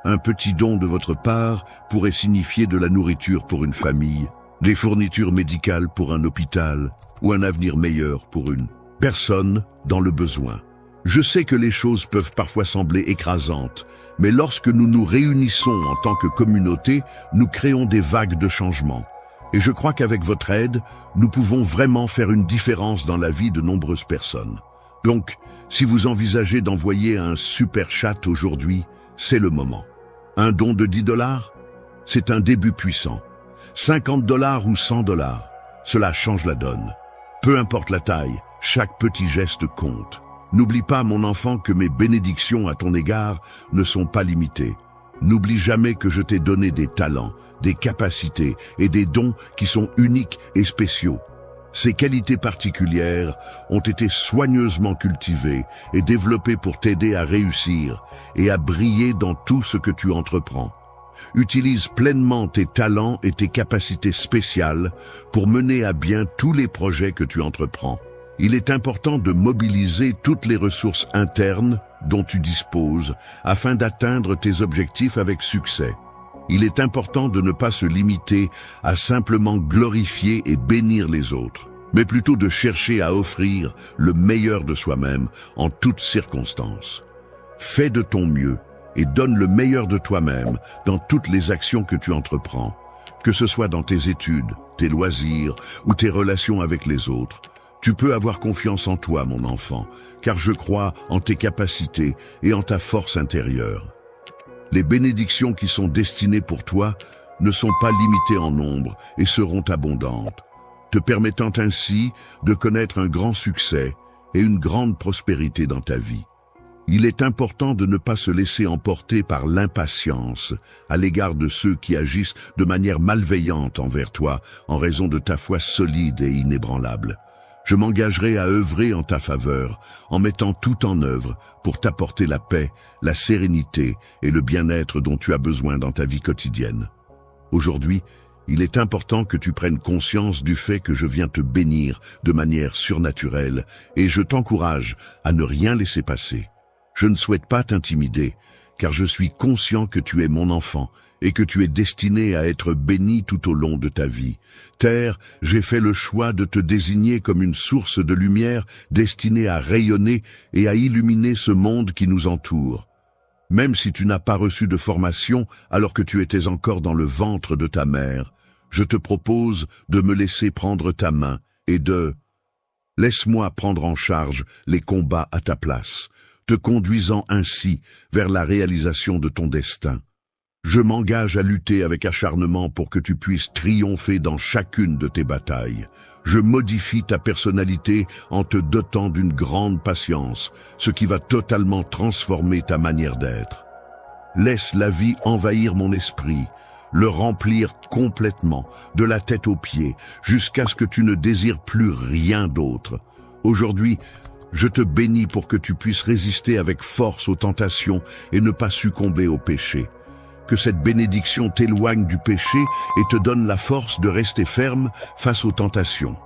S1: Un petit don de votre part pourrait signifier de la nourriture pour une famille, des fournitures médicales pour un hôpital ou un avenir meilleur pour une personne dans le besoin. Je sais que les choses peuvent parfois sembler écrasantes, mais lorsque nous nous réunissons en tant que communauté, nous créons des vagues de changement. Et je crois qu'avec votre aide, nous pouvons vraiment faire une différence dans la vie de nombreuses personnes. Donc, si vous envisagez d'envoyer un super chat aujourd'hui, c'est le moment. Un don de 10 $, c'est un début puissant. 50 $ ou 100 $, cela change la donne. Peu importe la taille, chaque petit geste compte. N'oublie pas, mon enfant, que mes bénédictions à ton égard ne sont pas limitées. N'oublie jamais que je t'ai donné des talents, des capacités et des dons qui sont uniques et spéciaux. Ces qualités particulières ont été soigneusement cultivées et développées pour t'aider à réussir et à briller dans tout ce que tu entreprends. Utilise pleinement tes talents et tes capacités spéciales pour mener à bien tous les projets que tu entreprends. Il est important de mobiliser toutes les ressources internes dont tu disposes afin d'atteindre tes objectifs avec succès. Il est important de ne pas se limiter à simplement glorifier et bénir les autres, mais plutôt de chercher à offrir le meilleur de soi-même en toutes circonstances. Fais de ton mieux et donne le meilleur de toi-même dans toutes les actions que tu entreprends, que ce soit dans tes études, tes loisirs ou tes relations avec les autres. Tu peux avoir confiance en toi, mon enfant, car je crois en tes capacités et en ta force intérieure. Les bénédictions qui sont destinées pour toi ne sont pas limitées en nombre et seront abondantes, te permettant ainsi de connaître un grand succès et une grande prospérité dans ta vie. Il est important de ne pas se laisser emporter par l'impatience à l'égard de ceux qui agissent de manière malveillante envers toi en raison de ta foi solide et inébranlable. Je m'engagerai à œuvrer en ta faveur, en mettant tout en œuvre pour t'apporter la paix, la sérénité et le bien-être dont tu as besoin dans ta vie quotidienne. Aujourd'hui, il est important que tu prennes conscience du fait que je viens te bénir de manière surnaturelle et je t'encourage à ne rien laisser passer. Je ne souhaite pas t'intimider, car je suis conscient que tu es mon enfant et que tu es destiné à être béni tout au long de ta vie. Terre, j'ai fait le choix de te désigner comme une source de lumière destinée à rayonner et à illuminer ce monde qui nous entoure. Même si tu n'as pas reçu de formation alors que tu étais encore dans le ventre de ta mère, je te propose de me laisser prendre ta main et de... Laisse-moi prendre en charge les combats à ta place, te conduisant ainsi vers la réalisation de ton destin. Je m'engage à lutter avec acharnement pour que tu puisses triompher dans chacune de tes batailles. Je modifie ta personnalité en te dotant d'une grande patience, ce qui va totalement transformer ta manière d'être. Laisse la vie envahir mon esprit, le remplir complètement, de la tête aux pieds, jusqu'à ce que tu ne désires plus rien d'autre. Aujourd'hui, je te bénis pour que tu puisses résister avec force aux tentations et ne pas succomber au péché. Que cette bénédiction t'éloigne du péché et te donne la force de rester ferme face aux tentations.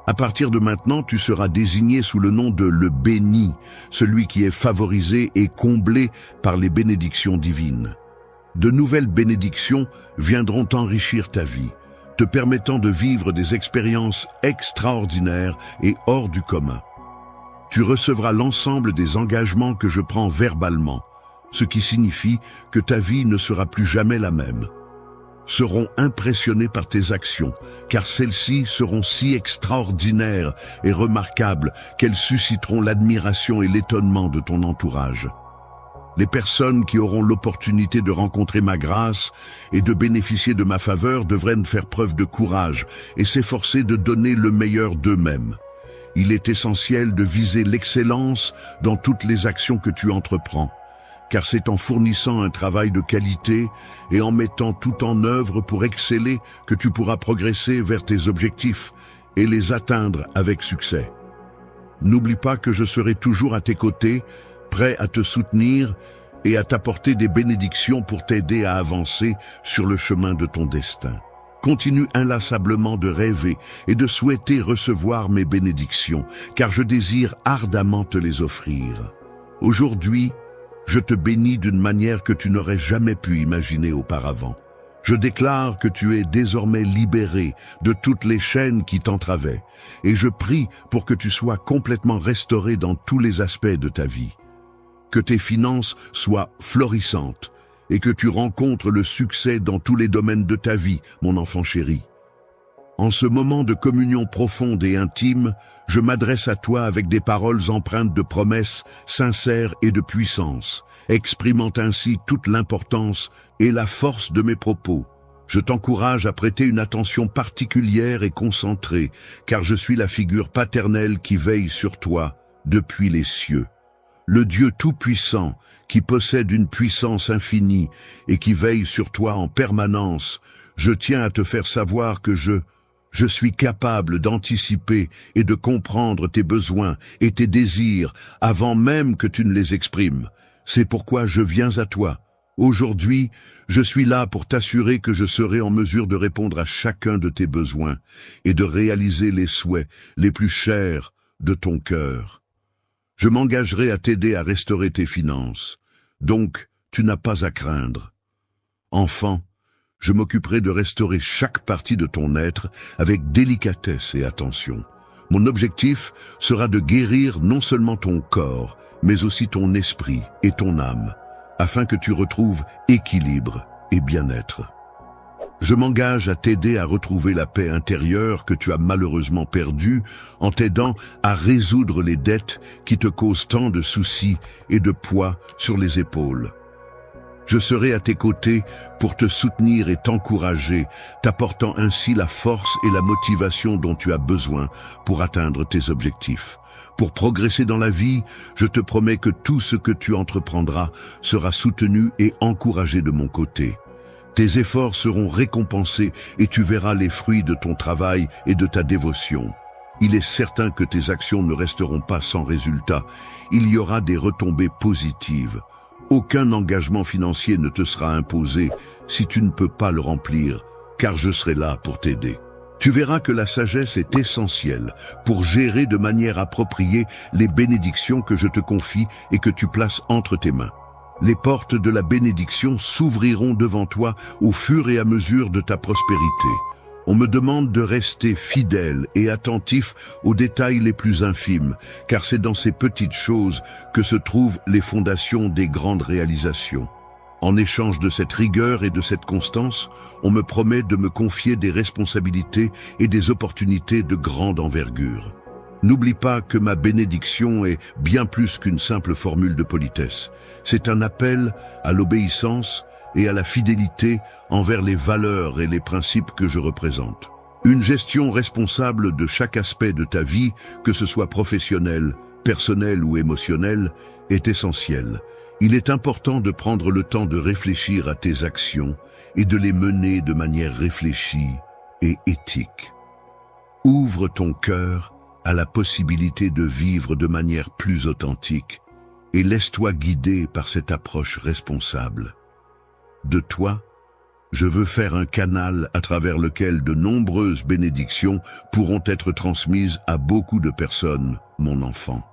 S1: À partir de maintenant, tu seras désigné sous le nom de le béni, celui qui est favorisé et comblé par les bénédictions divines. De nouvelles bénédictions viendront enrichir ta vie, te permettant de vivre des expériences extraordinaires et hors du commun. Tu recevras l'ensemble des engagements que je prends verbalement, ce qui signifie que ta vie ne sera plus jamais la même. Seront impressionnés par tes actions, car celles-ci seront si extraordinaires et remarquables qu'elles susciteront l'admiration et l'étonnement de ton entourage. Les personnes qui auront l'opportunité de rencontrer ma grâce et de bénéficier de ma faveur devraient faire preuve de courage et s'efforcer de donner le meilleur d'eux-mêmes. Il est essentiel de viser l'excellence dans toutes les actions que tu entreprends, car c'est en fournissant un travail de qualité et en mettant tout en œuvre pour exceller que tu pourras progresser vers tes objectifs et les atteindre avec succès. N'oublie pas que je serai toujours à tes côtés, prêt à te soutenir et à t'apporter des bénédictions pour t'aider à avancer sur le chemin de ton destin. Continue inlassablement de rêver et de souhaiter recevoir mes bénédictions, car je désire ardemment te les offrir. Aujourd'hui, je te bénis d'une manière que tu n'aurais jamais pu imaginer auparavant. Je déclare que tu es désormais libéré de toutes les chaînes qui t'entravaient, et je prie pour que tu sois complètement restauré dans tous les aspects de ta vie. Que tes finances soient florissantes, et que tu rencontres le succès dans tous les domaines de ta vie, mon enfant chéri. En ce moment de communion profonde et intime, je m'adresse à toi avec des paroles empreintes de promesses sincères et de puissance, exprimant ainsi toute l'importance et la force de mes propos. Je t'encourage à prêter une attention particulière et concentrée, car je suis la figure paternelle qui veille sur toi depuis les cieux. le Dieu Tout-Puissant, qui possède une puissance infinie et qui veille sur toi en permanence, je tiens à te faire savoir que je suis capable d'anticiper et de comprendre tes besoins et tes désirs avant même que tu ne les exprimes. C'est pourquoi je viens à toi. Aujourd'hui, je suis là pour t'assurer que je serai en mesure de répondre à chacun de tes besoins et de réaliser les souhaits les plus chers de ton cœur. Je m'engagerai à t'aider à restaurer tes finances, donc tu n'as pas à craindre. Enfant, je m'occuperai de restaurer chaque partie de ton être avec délicatesse et attention. Mon objectif sera de guérir non seulement ton corps, mais aussi ton esprit et ton âme, afin que tu retrouves équilibre et bien-être. Je m'engage à t'aider à retrouver la paix intérieure que tu as malheureusement perdue en t'aidant à résoudre les dettes qui te causent tant de soucis et de poids sur les épaules. Je serai à tes côtés pour te soutenir et t'encourager, t'apportant ainsi la force et la motivation dont tu as besoin pour atteindre tes objectifs. Pour progresser dans la vie, je te promets que tout ce que tu entreprendras sera soutenu et encouragé de mon côté. Tes efforts seront récompensés et tu verras les fruits de ton travail et de ta dévotion. Il est certain que tes actions ne resteront pas sans résultat. Il y aura des retombées positives. Aucun engagement financier ne te sera imposé si tu ne peux pas le remplir, car je serai là pour t'aider. Tu verras que la sagesse est essentielle pour gérer de manière appropriée les bénédictions que je te confie et que tu places entre tes mains. Les portes de la bénédiction s'ouvriront devant toi au fur et à mesure de ta prospérité. On me demande de rester fidèle et attentif aux détails les plus infimes, car c'est dans ces petites choses que se trouvent les fondations des grandes réalisations. En échange de cette rigueur et de cette constance, on me promet de me confier des responsabilités et des opportunités de grande envergure. N'oublie pas que ma bénédiction est bien plus qu'une simple formule de politesse. C'est un appel à l'obéissance et à la fidélité envers les valeurs et les principes que je représente. Une gestion responsable de chaque aspect de ta vie, que ce soit professionnel, personnel ou émotionnel, est essentielle. Il est important de prendre le temps de réfléchir à tes actions et de les mener de manière réfléchie et éthique. Ouvre ton cœur à la possibilité de vivre de manière plus authentique et laisse-toi guider par cette approche responsable. De toi, je veux faire un canal à travers lequel de nombreuses bénédictions pourront être transmises à beaucoup de personnes, mon enfant.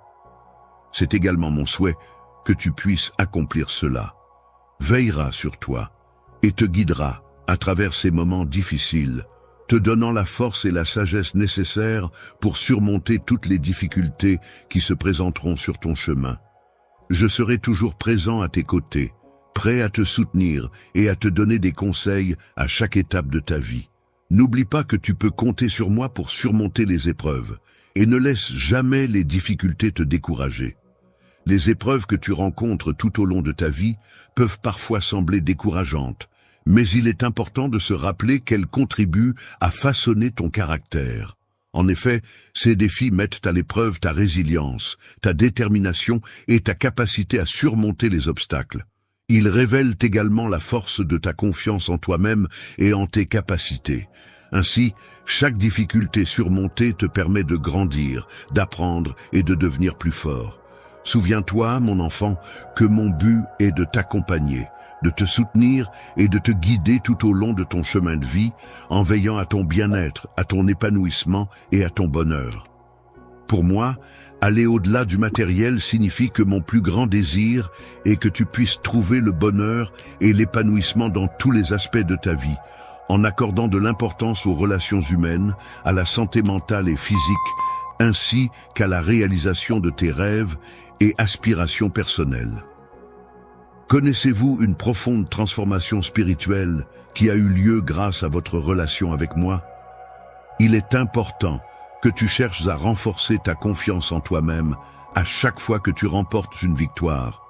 S1: C'est également mon souhait que tu puisses accomplir cela. Veillera sur toi et te guidera à travers ces moments difficiles, te donnant la force et la sagesse nécessaires pour surmonter toutes les difficultés qui se présenteront sur ton chemin. Je serai toujours présent à tes côtés, prêt à te soutenir et à te donner des conseils à chaque étape de ta vie. N'oublie pas que tu peux compter sur moi pour surmonter les épreuves, et ne laisse jamais les difficultés te décourager. Les épreuves que tu rencontres tout au long de ta vie peuvent parfois sembler décourageantes, mais il est important de se rappeler qu'elles contribuent à façonner ton caractère. En effet, ces défis mettent à l'épreuve ta résilience, ta détermination et ta capacité à surmonter les obstacles. Ils révèlent également la force de ta confiance en toi-même et en tes capacités. Ainsi, chaque difficulté surmontée te permet de grandir, d'apprendre et de devenir plus fort. Souviens-toi, mon enfant, que mon but est de t'accompagner, de te soutenir et de te guider tout au long de ton chemin de vie, en veillant à ton bien-être, à ton épanouissement et à ton bonheur. Pour moi, aller au-delà du matériel signifie que mon plus grand désir est que tu puisses trouver le bonheur et l'épanouissement dans tous les aspects de ta vie, en accordant de l'importance aux relations humaines, à la santé mentale et physique, ainsi qu'à la réalisation de tes rêves et aspirations personnelles. Connaissez-vous une profonde transformation spirituelle qui a eu lieu grâce à votre relation avec moi? Il est important que tu cherches à renforcer ta confiance en toi-même à chaque fois que tu remportes une victoire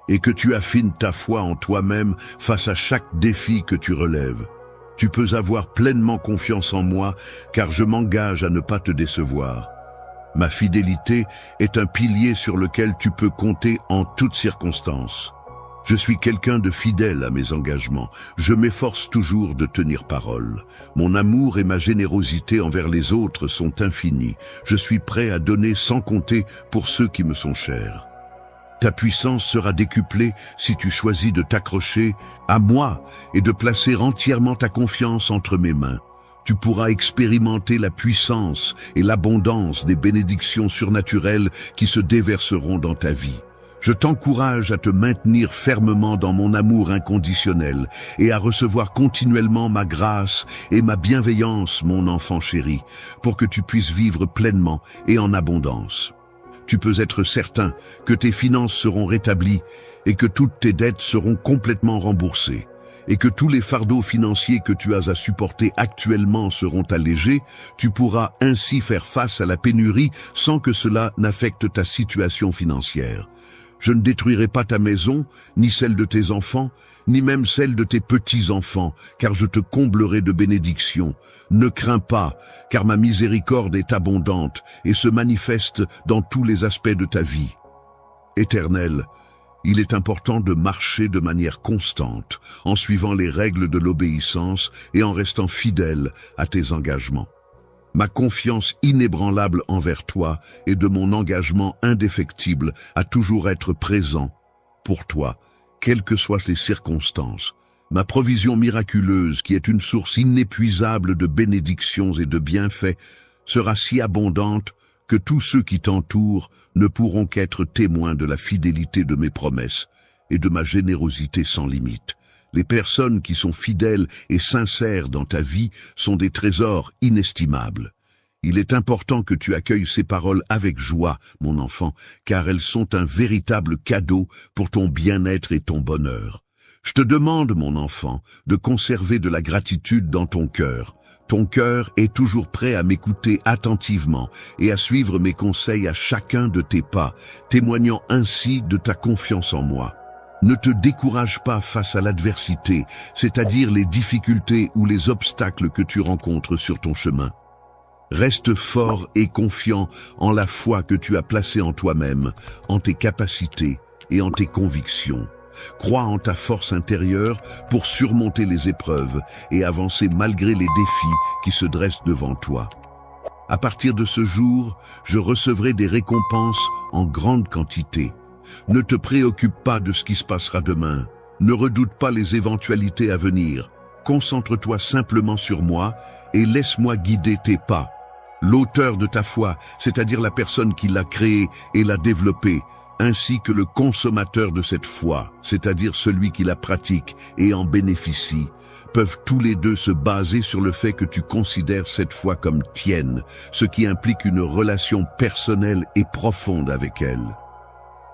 S1: et que tu affines ta foi en toi-même face à chaque défi que tu relèves. Tu peux avoir pleinement confiance en moi car je m'engage à ne pas te décevoir. Ma fidélité est un pilier sur lequel tu peux compter en toutes circonstances. Je suis quelqu'un de fidèle à mes engagements. Je m'efforce toujours de tenir parole. Mon amour et ma générosité envers les autres sont infinis. Je suis prêt à donner sans compter pour ceux qui me sont chers. Ta puissance sera décuplée si tu choisis de t'accrocher à moi et de placer entièrement ta confiance entre mes mains. Tu pourras expérimenter la puissance et l'abondance des bénédictions surnaturelles qui se déverseront dans ta vie. Je t'encourage à te maintenir fermement dans mon amour inconditionnel et à recevoir continuellement ma grâce et ma bienveillance, mon enfant chéri, pour que tu puisses vivre pleinement et en abondance. Tu peux être certain que tes finances seront rétablies et que toutes tes dettes seront complètement remboursées, et que tous les fardeaux financiers que tu as à supporter actuellement seront allégés. Tu pourras ainsi faire face à la pénurie sans que cela n'affecte ta situation financière. Je ne détruirai pas ta maison, ni celle de tes enfants, ni même celle de tes petits-enfants, car je te comblerai de bénédictions. Ne crains pas, car ma miséricorde est abondante et se manifeste dans tous les aspects de ta vie. Éternel, il est important de marcher de manière constante, en suivant les règles de l'obéissance et en restant fidèle à tes engagements. Ma confiance inébranlable envers toi et de mon engagement indéfectible à toujours être présent pour toi, quelles que soient les circonstances. Ma provision miraculeuse, qui est une source inépuisable de bénédictions et de bienfaits, sera si abondante que tous ceux qui t'entourent ne pourront qu'être témoins de la fidélité de mes promesses et de ma générosité sans limite. Les personnes qui sont fidèles et sincères dans ta vie sont des trésors inestimables. Il est important que tu accueilles ces paroles avec joie, mon enfant, car elles sont un véritable cadeau pour ton bien-être et ton bonheur. Je te demande, mon enfant, de conserver de la gratitude dans ton cœur. Ton cœur est toujours prêt à m'écouter attentivement et à suivre mes conseils à chacun de tes pas, témoignant ainsi de ta confiance en moi. Ne te décourage pas face à l'adversité, c'est-à-dire les difficultés ou les obstacles que tu rencontres sur ton chemin. Reste fort et confiant en la foi que tu as placée en toi-même, en tes capacités et en tes convictions. Crois en ta force intérieure pour surmonter les épreuves et avancer malgré les défis qui se dressent devant toi. À partir de ce jour, je recevrai des récompenses en grande quantité. Ne te préoccupe pas de ce qui se passera demain. Ne redoute pas les éventualités à venir. Concentre-toi simplement sur moi et laisse-moi guider tes pas. L'auteur de ta foi, c'est-à-dire la personne qui l'a créée et l'a développée, ainsi que le consommateur de cette foi, c'est-à-dire celui qui la pratique et en bénéficie, peuvent tous les deux se baser sur le fait que tu considères cette foi comme tienne, ce qui implique une relation personnelle et profonde avec elle.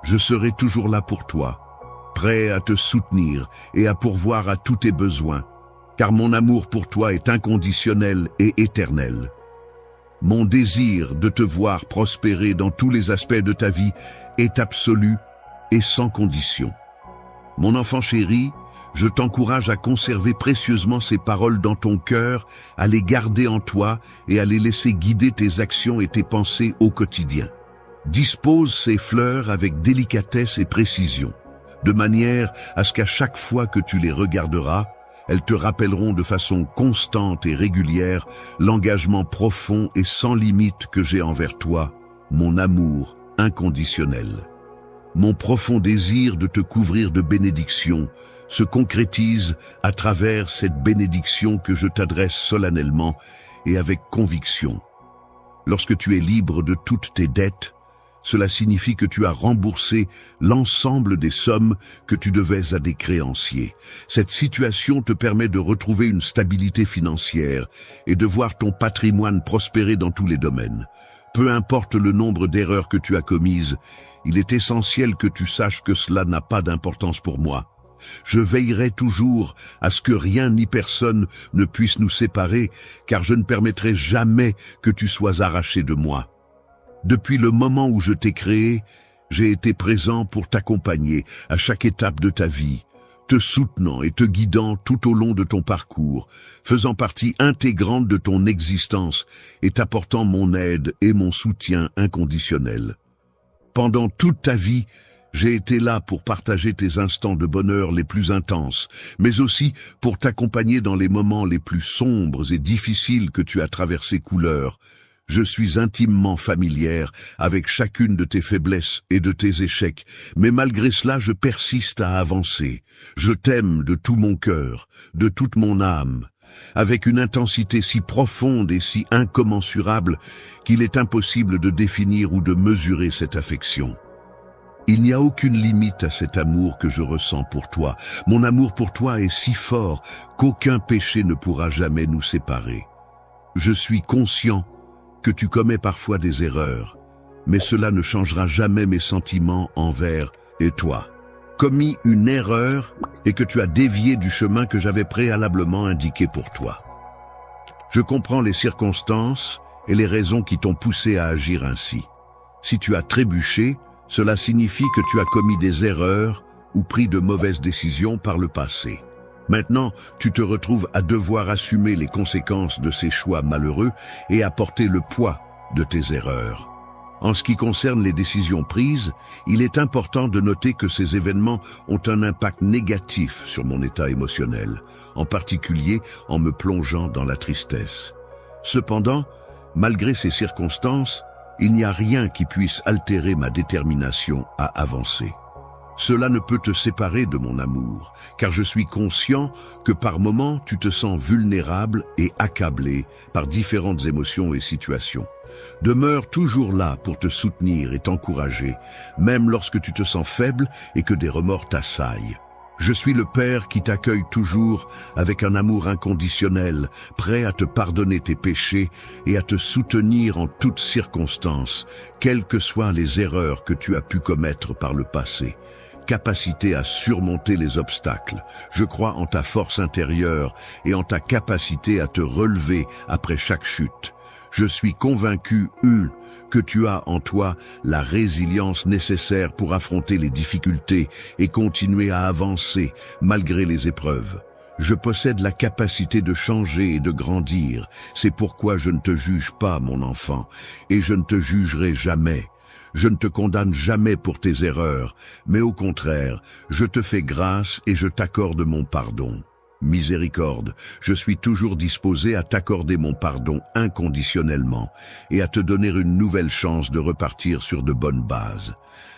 S1: Je serai toujours là pour toi, prêt à te soutenir et à pourvoir à tous tes besoins, car mon amour pour toi est inconditionnel et éternel. Mon désir de te voir prospérer dans tous les aspects de ta vie est absolu et sans condition. Mon enfant chéri, je t'encourage à conserver précieusement ces paroles dans ton cœur, à les garder en toi et à les laisser guider tes actions et tes pensées au quotidien. Dispose ces fleurs avec délicatesse et précision, de manière à ce qu'à chaque fois que tu les regarderas, elles te rappelleront de façon constante et régulière l'engagement profond et sans limite que j'ai envers toi, mon amour inconditionnel. Mon profond désir de te couvrir de bénédictions se concrétise à travers cette bénédiction que je t'adresse solennellement et avec conviction. Lorsque tu es libre de toutes tes dettes, cela signifie que tu as remboursé l'ensemble des sommes que tu devais à des créanciers. Cette situation te permet de retrouver une stabilité financière et de voir ton patrimoine prospérer dans tous les domaines. Peu importe le nombre d'erreurs que tu as commises, il est essentiel que tu saches que cela n'a pas d'importance pour moi. Je veillerai toujours à ce que rien ni personne ne puisse nous séparer, car je ne permettrai jamais que tu sois arraché de moi. Depuis le moment où je t'ai créé, j'ai été présent pour t'accompagner à chaque étape de ta vie, te soutenant et te guidant tout au long de ton parcours, faisant partie intégrante de ton existence et t'apportant mon aide et mon soutien inconditionnel. Pendant toute ta vie, j'ai été là pour partager tes instants de bonheur les plus intenses, mais aussi pour t'accompagner dans les moments les plus sombres et difficiles que tu as traversés couleur. Je suis intimement familière avec chacune de tes faiblesses et de tes échecs, mais malgré cela je persiste à avancer. Je t'aime de tout mon cœur, de toute mon âme, avec une intensité si profonde et si incommensurable qu'il est impossible de définir ou de mesurer cette affection. Il n'y a aucune limite à cet amour que je ressens pour toi. Mon amour pour toi est si fort qu'aucun péché ne pourra jamais nous séparer. Je suis conscient que tu commets parfois des erreurs, mais cela ne changera jamais mes sentiments envers toi. Commis une erreur et que tu as dévié du chemin que j'avais préalablement indiqué pour toi. Je comprends les circonstances et les raisons qui t'ont poussé à agir ainsi. Si tu as trébuché, cela signifie que tu as commis des erreurs ou pris de mauvaises décisions par le passé. Maintenant, tu te retrouves à devoir assumer les conséquences de ces choix malheureux et à porter le poids de tes erreurs. En ce qui concerne les décisions prises, il est important de noter que ces événements ont un impact négatif sur mon état émotionnel, en particulier en me plongeant dans la tristesse. Cependant, malgré ces circonstances, il n'y a rien qui puisse altérer ma détermination à avancer. Cela ne peut te séparer de mon amour, car je suis conscient que par moments tu te sens vulnérable et accablé par différentes émotions et situations. Demeure toujours là pour te soutenir et t'encourager, même lorsque tu te sens faible et que des remords t'assaillent. Je suis le Père qui t'accueille toujours avec un amour inconditionnel, prêt à te pardonner tes péchés et à te soutenir en toutes circonstances, quelles que soient les erreurs que tu as pu commettre par le passé. Capacité à surmonter les obstacles. Je crois en ta force intérieure et en ta capacité à te relever après chaque chute. Je suis convaincu, que tu as en toi la résilience nécessaire pour affronter les difficultés et continuer à avancer malgré les épreuves. Je possède la capacité de changer et de grandir. C'est pourquoi je ne te juge pas, mon enfant, et je ne te jugerai jamais. Je ne te condamne jamais pour tes erreurs, mais au contraire, je te fais grâce et je t'accorde mon pardon. Miséricorde, je suis toujours disposé à t'accorder mon pardon inconditionnellement et à te donner une nouvelle chance de repartir sur de bonnes bases.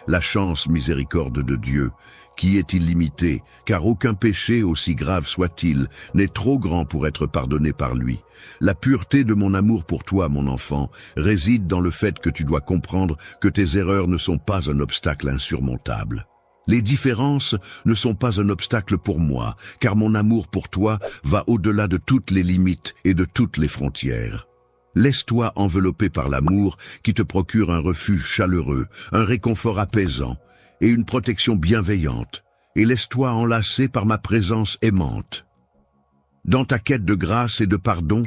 S1: La chance miséricorde de Dieu, qui est illimitée, car aucun péché, aussi grave soit-il, n'est trop grand pour être pardonné par lui. La pureté de mon amour pour toi, mon enfant, réside dans le fait que tu dois comprendre que tes erreurs ne sont pas un obstacle insurmontable. Les différences ne sont pas un obstacle pour moi, car mon amour pour toi va au-delà de toutes les limites et de toutes les frontières. Laisse-toi envelopper par l'amour qui te procure un refuge chaleureux, un réconfort apaisant et une protection bienveillante, et laisse-toi enlacer par ma présence aimante. Dans ta quête de grâce et de pardon,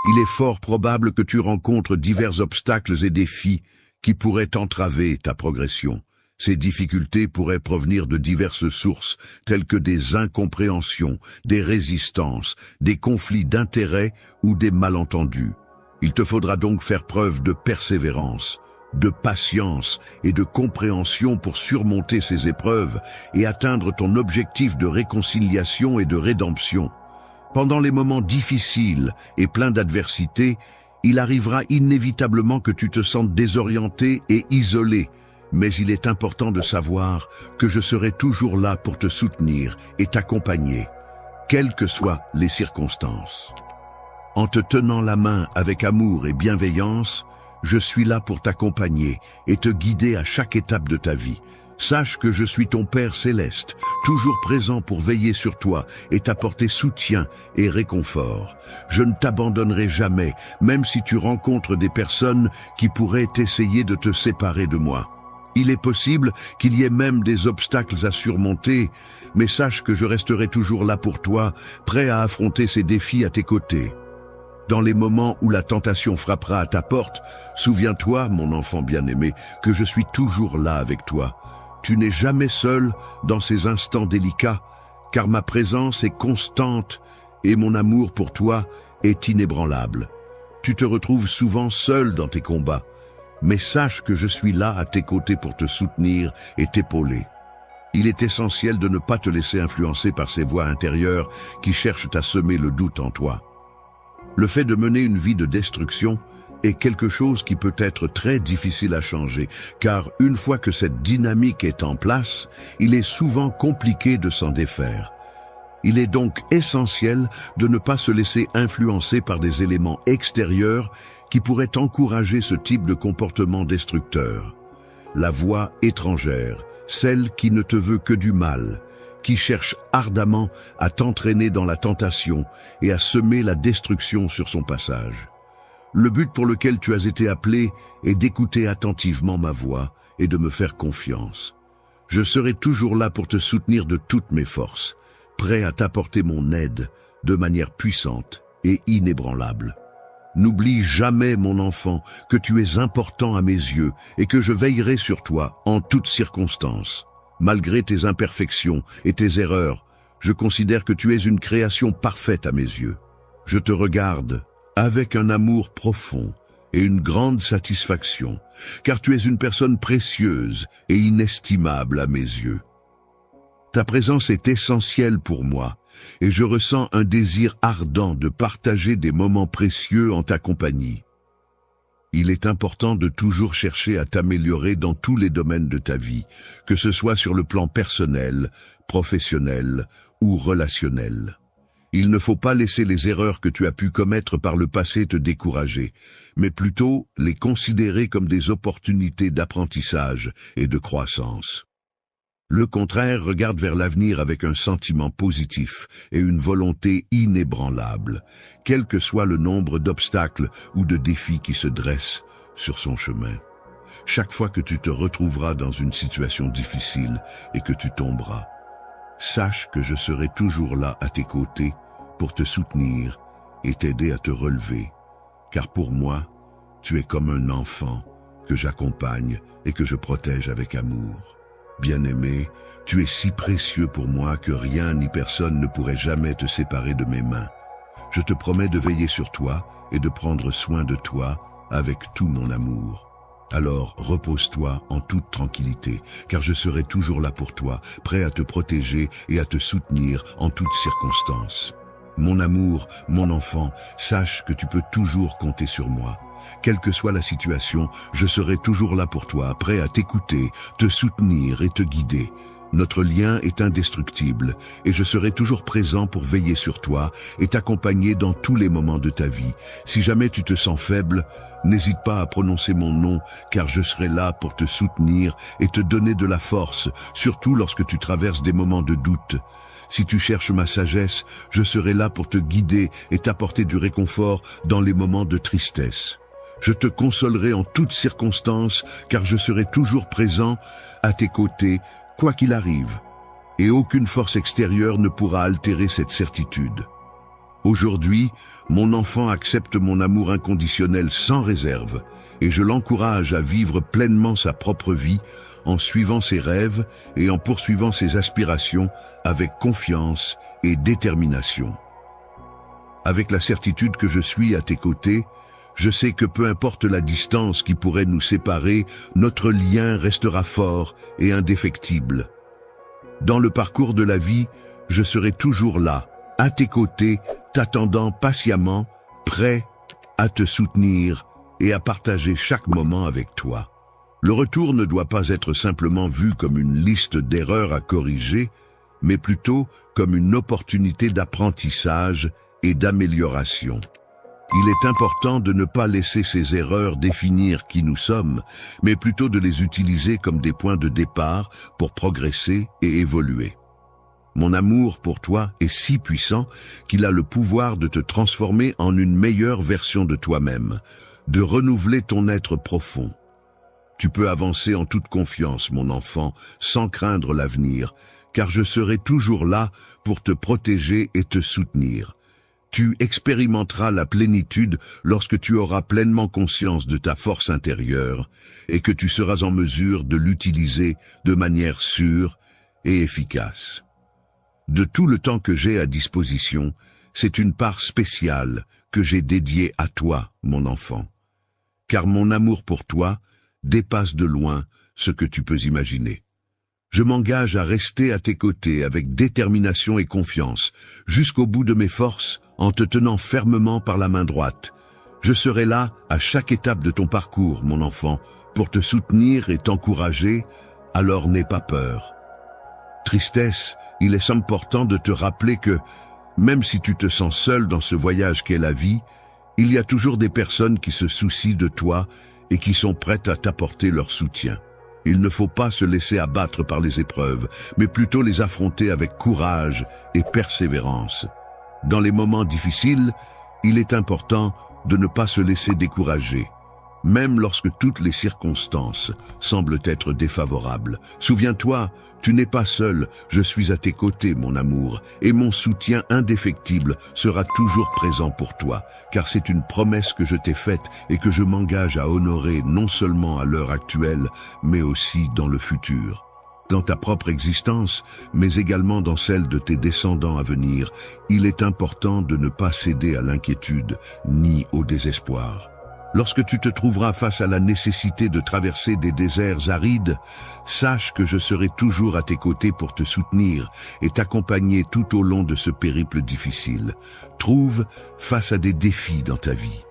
S1: il est fort probable que tu rencontres divers obstacles et défis qui pourraient entraver ta progression. Ces difficultés pourraient provenir de diverses sources, telles que des incompréhensions, des résistances, des conflits d'intérêts ou des malentendus. Il te faudra donc faire preuve de persévérance, de patience et de compréhension pour surmonter ces épreuves et atteindre ton objectif de réconciliation et de rédemption. Pendant les moments difficiles et pleins d'adversité, il arrivera inévitablement que tu te sentes désorienté et isolé, mais il est important de savoir que je serai toujours là pour te soutenir et t'accompagner, quelles que soient les circonstances. En te tenant la main avec amour et bienveillance, je suis là pour t'accompagner et te guider à chaque étape de ta vie. Sache que je suis ton Père céleste, toujours présent pour veiller sur toi et t'apporter soutien et réconfort. Je ne t'abandonnerai jamais, même si tu rencontres des personnes qui pourraient essayer de te séparer de moi. Il est possible qu'il y ait même des obstacles à surmonter, mais sache que je resterai toujours là pour toi, prêt à affronter ces défis à tes côtés. Dans les moments où la tentation frappera à ta porte, souviens-toi, mon enfant bien-aimé, que je suis toujours là avec toi. Tu n'es jamais seul dans ces instants délicats, car ma présence est constante et mon amour pour toi est inébranlable. Tu te retrouves souvent seul dans tes combats, mais sache que je suis là à tes côtés pour te soutenir et t'épauler. Il est essentiel de ne pas te laisser influencer par ces voix intérieures qui cherchent à semer le doute en toi. Le fait de mener une vie de destruction est quelque chose qui peut être très difficile à changer, car une fois que cette dynamique est en place, il est souvent compliqué de s'en défaire. Il est donc essentiel de ne pas se laisser influencer par des éléments extérieurs qui pourraient encourager ce type de comportement destructeur. La voix étrangère, celle qui ne te veut que du mal, qui cherche ardemment à t'entraîner dans la tentation et à semer la destruction sur son passage. Le but pour lequel tu as été appelé est d'écouter attentivement ma voix et de me faire confiance. Je serai toujours là pour te soutenir de toutes mes forces, prêt à t'apporter mon aide de manière puissante et inébranlable. N'oublie jamais, mon enfant, que tu es important à mes yeux et que je veillerai sur toi en toutes circonstances. Malgré tes imperfections et tes erreurs, je considère que tu es une création parfaite à mes yeux. Je te regarde avec un amour profond et une grande satisfaction, car tu es une personne précieuse et inestimable à mes yeux. Ta présence est essentielle pour moi, et je ressens un désir ardent de partager des moments précieux en ta compagnie. Il est important de toujours chercher à t'améliorer dans tous les domaines de ta vie, que ce soit sur le plan personnel, professionnel ou relationnel. Il ne faut pas laisser les erreurs que tu as pu commettre par le passé te décourager, mais plutôt les considérer comme des opportunités d'apprentissage et de croissance. Le contraire regarde vers l'avenir avec un sentiment positif et une volonté inébranlable, quel que soit le nombre d'obstacles ou de défis qui se dressent sur son chemin. Chaque fois que tu te retrouveras dans une situation difficile et que tu tomberas, sache que je serai toujours là à tes côtés pour te soutenir et t'aider à te relever, car pour moi, tu es comme un enfant que j'accompagne et que je protège avec amour. Bien-aimé, tu es si précieux pour moi que rien ni personne ne pourrait jamais te séparer de mes mains. Je te promets de veiller sur toi et de prendre soin de toi avec tout mon amour. Alors repose-toi en toute tranquillité, car je serai toujours là pour toi, prêt à te protéger et à te soutenir en toutes circonstances. Mon amour, mon enfant, sache que tu peux toujours compter sur moi. Quelle que soit la situation, je serai toujours là pour toi, prêt à t'écouter, te soutenir et te guider. Notre lien est indestructible et je serai toujours présent pour veiller sur toi et t'accompagner dans tous les moments de ta vie. Si jamais tu te sens faible, n'hésite pas à prononcer mon nom car je serai là pour te soutenir et te donner de la force, surtout lorsque tu traverses des moments de doute. Si tu cherches ma sagesse, je serai là pour te guider et t'apporter du réconfort dans les moments de tristesse. Je te consolerai en toutes circonstances car je serai toujours présent à tes côtés, quoi qu'il arrive, et aucune force extérieure ne pourra altérer cette certitude. Aujourd'hui, mon enfant accepte mon amour inconditionnel sans réserve, et je l'encourage à vivre pleinement sa propre vie en suivant ses rêves et en poursuivant ses aspirations avec confiance et détermination. Avec la certitude que je suis à tes côtés, je sais que peu importe la distance qui pourrait nous séparer, notre lien restera fort et indéfectible. Dans le parcours de la vie, je serai toujours là, à tes côtés, t'attendant patiemment, prêt à te soutenir et à partager chaque moment avec toi. Le retour ne doit pas être simplement vu comme une liste d'erreurs à corriger, mais plutôt comme une opportunité d'apprentissage et d'amélioration. Il est important de ne pas laisser ces erreurs définir qui nous sommes, mais plutôt de les utiliser comme des points de départ pour progresser et évoluer. Mon amour pour toi est si puissant qu'il a le pouvoir de te transformer en une meilleure version de toi-même, de renouveler ton être profond. Tu peux avancer en toute confiance, mon enfant, sans craindre l'avenir, car je serai toujours là pour te protéger et te soutenir. Tu expérimenteras la plénitude lorsque tu auras pleinement conscience de ta force intérieure et que tu seras en mesure de l'utiliser de manière sûre et efficace. De tout le temps que j'ai à disposition, c'est une part spéciale que j'ai dédiée à toi, mon enfant. Car mon amour pour toi dépasse de loin ce que tu peux imaginer. Je m'engage à rester à tes côtés avec détermination et confiance, jusqu'au bout de mes forces, en te tenant fermement par la main droite. Je serai là à chaque étape de ton parcours, mon enfant, pour te soutenir et t'encourager, alors n'aie pas peur. Tristesse, il est important de te rappeler que, même si tu te sens seul dans ce voyage qu'est la vie, il y a toujours des personnes qui se soucient de toi et qui sont prêtes à t'apporter leur soutien. Il ne faut pas se laisser abattre par les épreuves, mais plutôt les affronter avec courage et persévérance. Dans les moments difficiles, il est important de ne pas se laisser décourager, même lorsque toutes les circonstances semblent être défavorables. Souviens-toi, tu n'es pas seul, je suis à tes côtés, mon amour, et mon soutien indéfectible sera toujours présent pour toi, car c'est une promesse que je t'ai faite et que je m'engage à honorer non seulement à l'heure actuelle, mais aussi dans le futur. Dans ta propre existence, mais également dans celle de tes descendants à venir, il est important de ne pas céder à l'inquiétude ni au désespoir. Lorsque tu te trouveras face à la nécessité de traverser des déserts arides, sache que je serai toujours à tes côtés pour te soutenir et t'accompagner tout au long de ce périple difficile. Trouve face à des défis dans ta vie.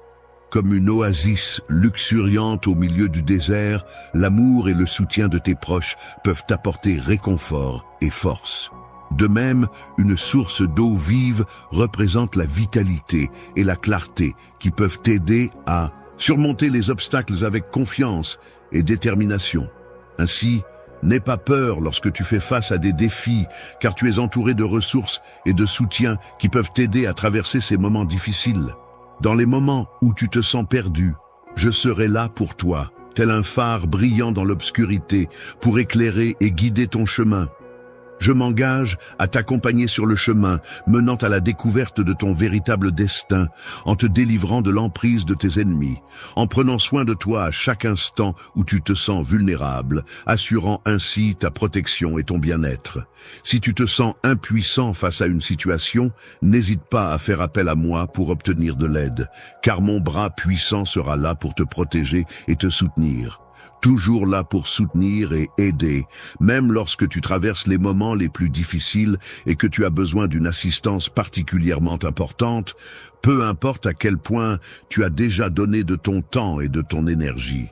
S1: Comme une oasis luxuriante au milieu du désert, l'amour et le soutien de tes proches peuvent t'apporter réconfort et force. De même, une source d'eau vive représente la vitalité et la clarté qui peuvent t'aider à surmonter les obstacles avec confiance et détermination. Ainsi, n'aie pas peur lorsque tu fais face à des défis, car tu es entouré de ressources et de soutien qui peuvent t'aider à traverser ces moments difficiles. Dans les moments où tu te sens perdu, je serai là pour toi, tel un phare brillant dans l'obscurité, pour éclairer et guider ton chemin. Je m'engage à t'accompagner sur le chemin, menant à la découverte de ton véritable destin, en te délivrant de l'emprise de tes ennemis, en prenant soin de toi à chaque instant où tu te sens vulnérable, assurant ainsi ta protection et ton bien-être. Si tu te sens impuissant face à une situation, n'hésite pas à faire appel à moi pour obtenir de l'aide, car mon bras puissant sera là pour te protéger et te soutenir. Toujours là pour soutenir et aider, même lorsque tu traverses les moments les plus difficiles et que tu as besoin d'une assistance particulièrement importante, peu importe à quel point tu as déjà donné de ton temps et de ton énergie.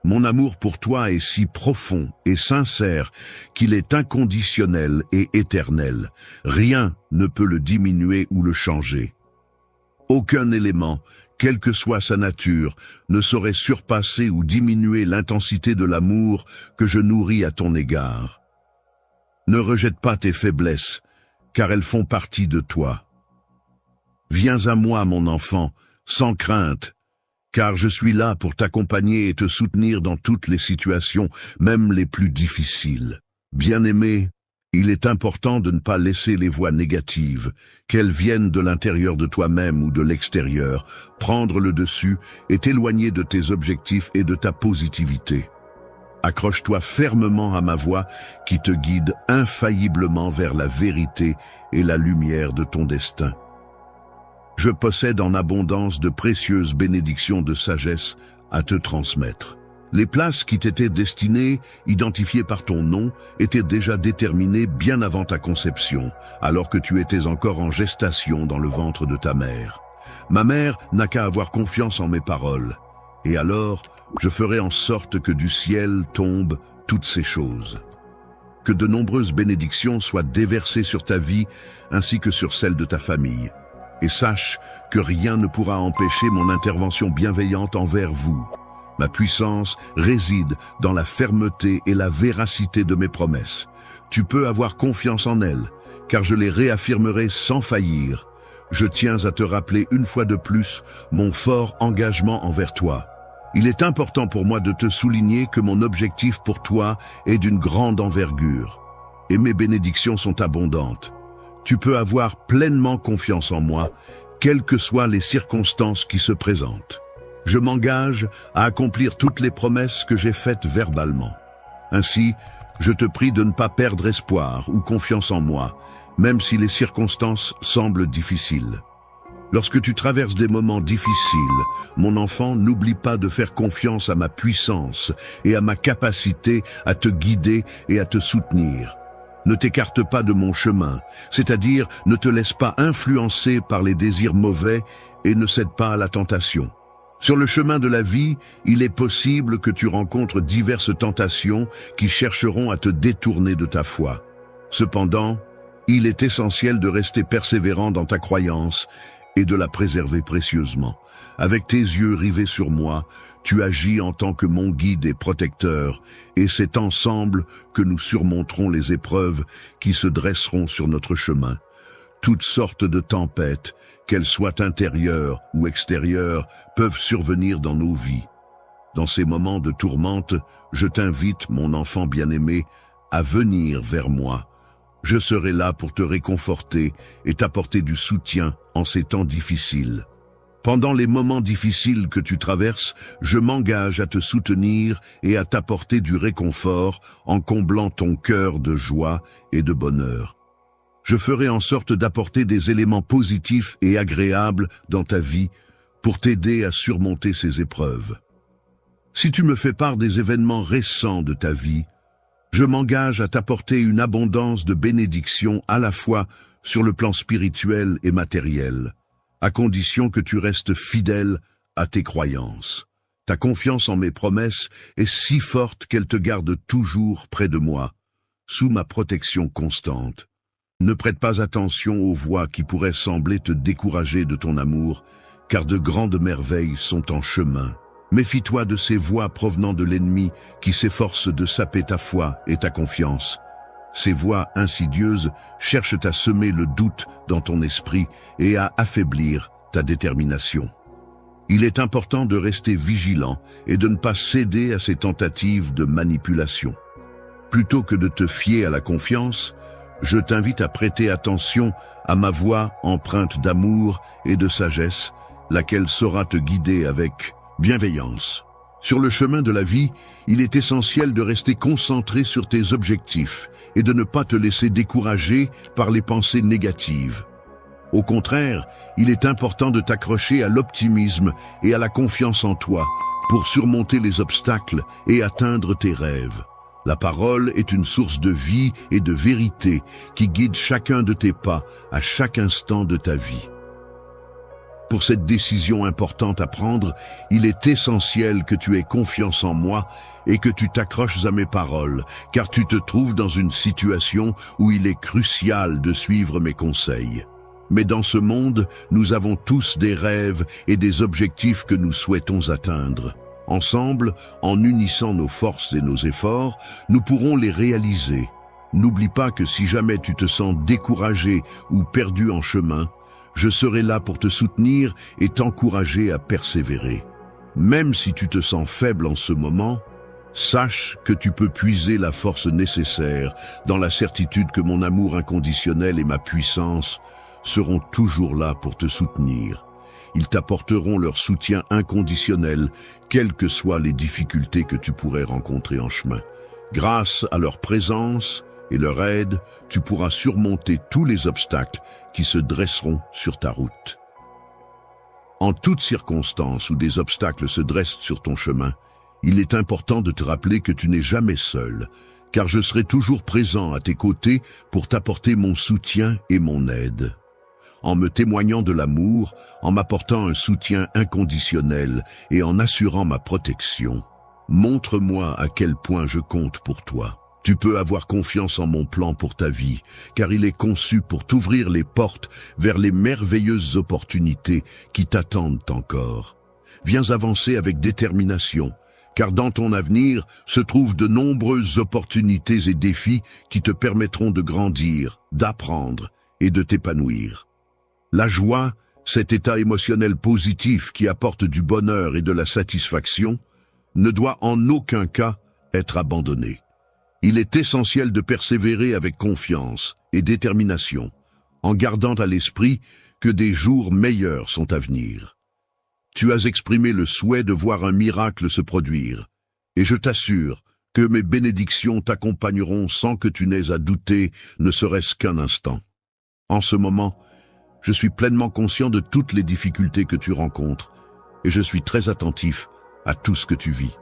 S1: Mon amour pour toi est si profond et sincère qu'il est inconditionnel et éternel. Rien ne peut le diminuer ou le changer. Aucun élément, quelle que soit sa nature, ne saurait surpasser ou diminuer l'intensité de l'amour que je nourris à ton égard. Ne rejette pas tes faiblesses, car elles font partie de toi. Viens à moi, mon enfant, sans crainte, car je suis là pour t'accompagner et te soutenir dans toutes les situations, même les plus difficiles. Bien-aimé, il est important de ne pas laisser les voix négatives, qu'elles viennent de l'intérieur de toi-même ou de l'extérieur, prendre le dessus et t'éloigner de tes objectifs et de ta positivité. Accroche-toi fermement à ma voix qui te guide infailliblement vers la vérité et la lumière de ton destin. Je possède en abondance de précieuses bénédictions de sagesse à te transmettre. Les places qui t'étaient destinées, identifiées par ton nom, étaient déjà déterminées bien avant ta conception, alors que tu étais encore en gestation dans le ventre de ta mère. Ma mère n'a qu'à avoir confiance en mes paroles, et alors je ferai en sorte que du ciel tombent toutes ces choses. Que de nombreuses bénédictions soient déversées sur ta vie ainsi que sur celle de ta famille. Et sache que rien ne pourra empêcher mon intervention bienveillante envers vous. Ma puissance réside dans la fermeté et la véracité de mes promesses. Tu peux avoir confiance en elles, car je les réaffirmerai sans faillir. Je tiens à te rappeler une fois de plus mon fort engagement envers toi. Il est important pour moi de te souligner que mon objectif pour toi est d'une grande envergure, et mes bénédictions sont abondantes. Tu peux avoir pleinement confiance en moi, quelles que soient les circonstances qui se présentent. Je m'engage à accomplir toutes les promesses que j'ai faites verbalement. Ainsi, je te prie de ne pas perdre espoir ou confiance en moi, même si les circonstances semblent difficiles. Lorsque tu traverses des moments difficiles, mon enfant, n'oublie pas de faire confiance à ma puissance et à ma capacité à te guider et à te soutenir. Ne t'écarte pas de mon chemin, c'est-à-dire ne te laisse pas influencer par les désirs mauvais et ne cède pas à la tentation. Sur le chemin de la vie, il est possible que tu rencontres diverses tentations qui chercheront à te détourner de ta foi. Cependant, il est essentiel de rester persévérant dans ta croyance et de la préserver précieusement. Avec tes yeux rivés sur moi, tu agis en tant que mon guide et protecteur, et c'est ensemble que nous surmonterons les épreuves qui se dresseront sur notre chemin. Toutes sortes de tempêtes, qu'elles soient intérieures ou extérieures, peuvent survenir dans nos vies. Dans ces moments de tourmente, je t'invite, mon enfant bien-aimé, à venir vers moi. Je serai là pour te réconforter et t'apporter du soutien en ces temps difficiles. Pendant les moments difficiles que tu traverses, je m'engage à te soutenir et à t'apporter du réconfort en comblant ton cœur de joie et de bonheur. Je ferai en sorte d'apporter des éléments positifs et agréables dans ta vie pour t'aider à surmonter ces épreuves. Si tu me fais part des événements récents de ta vie, je m'engage à t'apporter une abondance de bénédictions à la fois sur le plan spirituel et matériel, à condition que tu restes fidèle à tes croyances. Ta confiance en mes promesses est si forte qu'elle te garde toujours près de moi, sous ma protection constante. Ne prête pas attention aux voix qui pourraient sembler te décourager de ton amour, car de grandes merveilles sont en chemin. Méfie-toi de ces voix provenant de l'ennemi qui s'efforcent de saper ta foi et ta confiance. Ces voix insidieuses cherchent à semer le doute dans ton esprit et à affaiblir ta détermination. Il est important de rester vigilant et de ne pas céder à ces tentatives de manipulation. Plutôt que de te fier à la confiance, je t'invite à prêter attention à ma voix empreinte d'amour et de sagesse, laquelle saura te guider avec bienveillance. Sur le chemin de la vie, il est essentiel de rester concentré sur tes objectifs et de ne pas te laisser décourager par les pensées négatives. Au contraire, il est important de t'accrocher à l'optimisme et à la confiance en toi pour surmonter les obstacles et atteindre tes rêves. La parole est une source de vie et de vérité qui guide chacun de tes pas à chaque instant de ta vie. Pour cette décision importante à prendre, il est essentiel que tu aies confiance en moi et que tu t'accroches à mes paroles, car tu te trouves dans une situation où il est crucial de suivre mes conseils. Mais dans ce monde, nous avons tous des rêves et des objectifs que nous souhaitons atteindre. Ensemble, en unissant nos forces et nos efforts, nous pourrons les réaliser. N'oublie pas que si jamais tu te sens découragé ou perdu en chemin, je serai là pour te soutenir et t'encourager à persévérer. Même si tu te sens faible en ce moment, sache que tu peux puiser la force nécessaire dans la certitude que mon amour inconditionnel et ma puissance seront toujours là pour te soutenir. Ils t'apporteront leur soutien inconditionnel, quelles que soient les difficultés que tu pourrais rencontrer en chemin. Grâce à leur présence et leur aide, tu pourras surmonter tous les obstacles qui se dresseront sur ta route. En toutes circonstances où des obstacles se dressent sur ton chemin, il est important de te rappeler que tu n'es jamais seul, car je serai toujours présent à tes côtés pour t'apporter mon soutien et mon aide. En me témoignant de l'amour, en m'apportant un soutien inconditionnel et en assurant ma protection, montre-moi à quel point je compte pour toi. Tu peux avoir confiance en mon plan pour ta vie, car il est conçu pour t'ouvrir les portes vers les merveilleuses opportunités qui t'attendent encore. Viens avancer avec détermination, car dans ton avenir se trouvent de nombreuses opportunités et défis qui te permettront de grandir, d'apprendre et de t'épanouir. La joie, cet état émotionnel positif qui apporte du bonheur et de la satisfaction, ne doit en aucun cas être abandonné. Il est essentiel de persévérer avec confiance et détermination, en gardant à l'esprit que des jours meilleurs sont à venir. Tu as exprimé le souhait de voir un miracle se produire, et je t'assure que mes bénédictions t'accompagneront sans que tu n'aies à douter, ne serait-ce qu'un instant. En ce moment, je suis pleinement conscient de toutes les difficultés que tu rencontres et je suis très attentif à tout ce que tu vis.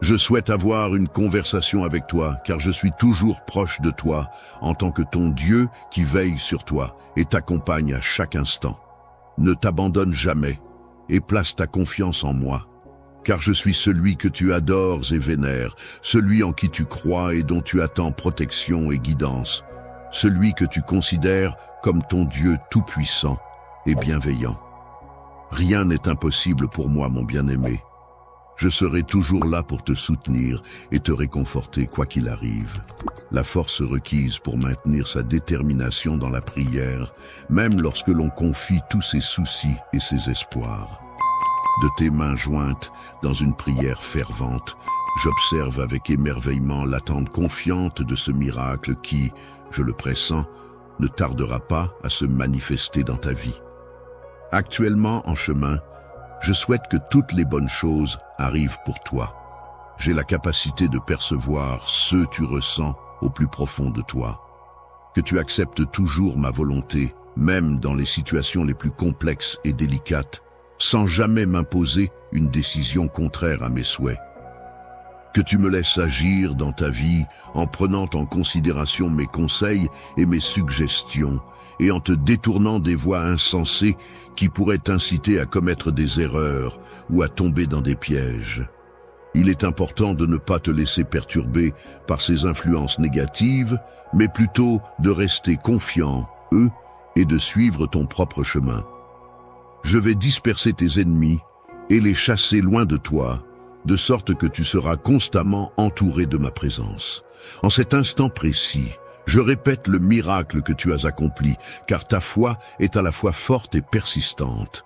S1: Je souhaite avoir une conversation avec toi car je suis toujours proche de toi en tant que ton Dieu qui veille sur toi et t'accompagne à chaque instant. Ne t'abandonne jamais et place ta confiance en moi, car je suis celui que tu adores et vénères, celui en qui tu crois et dont tu attends protection et guidance, celui que tu considères comme ton Dieu tout-puissant et bienveillant. Rien n'est impossible pour moi, mon bien-aimé. Je serai toujours là pour te soutenir et te réconforter quoi qu'il arrive. La force requise pour maintenir sa détermination dans la prière, même lorsque l'on confie tous ses soucis et ses espoirs. De tes mains jointes dans une prière fervente, j'observe avec émerveillement l'attente confiante de ce miracle qui, je le pressens, ne tardera pas à se manifester dans ta vie. Actuellement en chemin, je souhaite que toutes les bonnes choses arrivent pour toi. J'ai la capacité de percevoir ce que tu ressens au plus profond de toi. Que tu acceptes toujours ma volonté, même dans les situations les plus complexes et délicates, sans jamais m'imposer une décision contraire à mes souhaits. Que tu me laisses agir dans ta vie en prenant en considération mes conseils et mes suggestions, et en te détournant des voies insensées qui pourraient t'inciter à commettre des erreurs ou à tomber dans des pièges. Il est important de ne pas te laisser perturber par ces influences négatives, mais plutôt de rester confiant, et de suivre ton propre chemin. Je vais disperser tes ennemis et les chasser loin de toi, de sorte que tu seras constamment entouré de ma présence. En cet instant précis, je répète le miracle que tu as accompli, car ta foi est à la fois forte et persistante.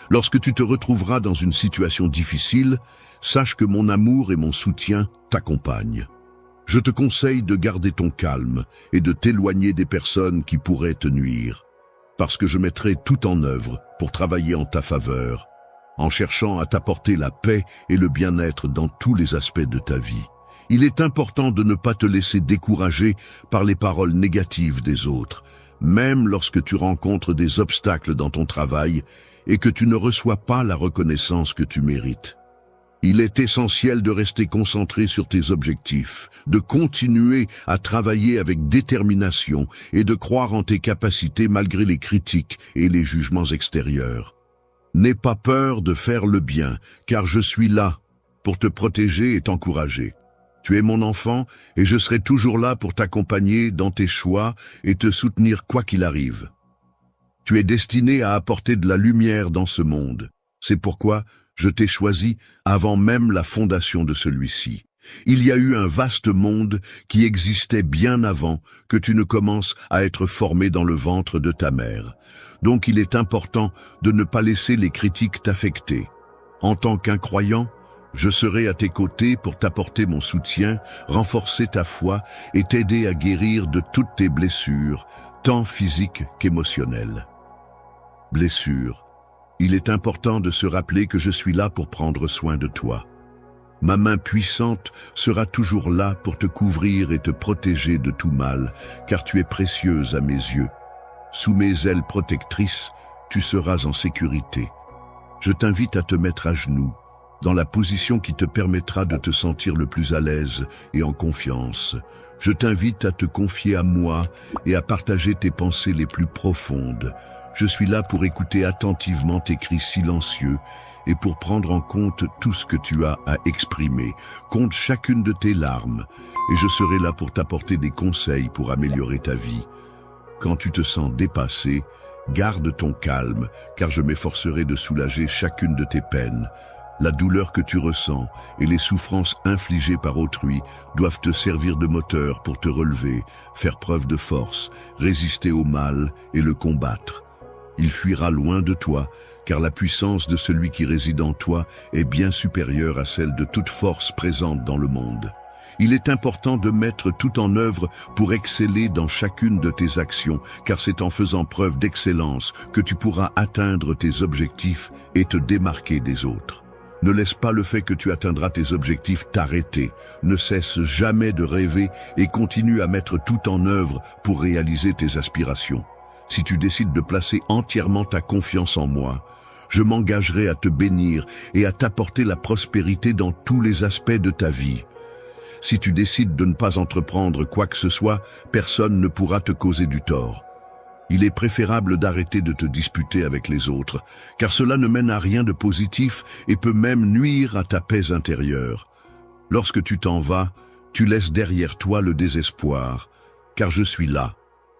S1: Lorsque tu te retrouveras dans une situation difficile, sache que mon amour et mon soutien t'accompagnent. Je te conseille de garder ton calme et de t'éloigner des personnes qui pourraient te nuire, parce que je mettrai tout en œuvre pour travailler en ta faveur, en cherchant à t'apporter la paix et le bien-être dans tous les aspects de ta vie. Il est important de ne pas te laisser décourager par les paroles négatives des autres, même lorsque tu rencontres des obstacles dans ton travail et que tu ne reçois pas la reconnaissance que tu mérites. Il est essentiel de rester concentré sur tes objectifs, de continuer à travailler avec détermination et de croire en tes capacités malgré les critiques et les jugements extérieurs. N'aie pas peur de faire le bien, car je suis là pour te protéger et t'encourager. Tu es mon enfant et je serai toujours là pour t'accompagner dans tes choix et te soutenir quoi qu'il arrive. Tu es destiné à apporter de la lumière dans ce monde. C'est pourquoi je t'ai choisi avant même la fondation de celui-ci. Il y a eu un vaste monde qui existait bien avant que tu ne commences à être formé dans le ventre de ta mère. Donc il est important de ne pas laisser les critiques t'affecter. En tant qu'incroyant, je serai à tes côtés pour t'apporter mon soutien, renforcer ta foi et t'aider à guérir de toutes tes blessures, tant physiques qu'émotionnelles. Blessures. Il est important de se rappeler que je suis là pour prendre soin de toi. Ma main puissante sera toujours là pour te couvrir et te protéger de tout mal, car tu es précieuse à mes yeux. Sous mes ailes protectrices, tu seras en sécurité. Je t'invite à te mettre à genoux, dans la position qui te permettra de te sentir le plus à l'aise et en confiance. Je t'invite à te confier à moi et à partager tes pensées les plus profondes. Je suis là pour écouter attentivement tes cris silencieux et pour prendre en compte tout ce que tu as à exprimer. Compte chacune de tes larmes et je serai là pour t'apporter des conseils pour améliorer ta vie. Quand tu te sens dépassé, garde ton calme, car je m'efforcerai de soulager chacune de tes peines. La douleur que tu ressens et les souffrances infligées par autrui doivent te servir de moteur pour te relever, faire preuve de force, résister au mal et le combattre. Il fuira loin de toi, car la puissance de celui qui réside en toi est bien supérieure à celle de toute force présente dans le monde. Il est important de mettre tout en œuvre pour exceller dans chacune de tes actions, car c'est en faisant preuve d'excellence que tu pourras atteindre tes objectifs et te démarquer des autres. Ne laisse pas le fait que tu atteindras tes objectifs t'arrêter. Ne cesse jamais de rêver et continue à mettre tout en œuvre pour réaliser tes aspirations. Si tu décides de placer entièrement ta confiance en moi, je m'engagerai à te bénir et à t'apporter la prospérité dans tous les aspects de ta vie. Si tu décides de ne pas entreprendre quoi que ce soit, personne ne pourra te causer du tort. Il est préférable d'arrêter de te disputer avec les autres, car cela ne mène à rien de positif et peut même nuire à ta paix intérieure. Lorsque tu t'en vas, tu laisses derrière toi le désespoir, car je suis là,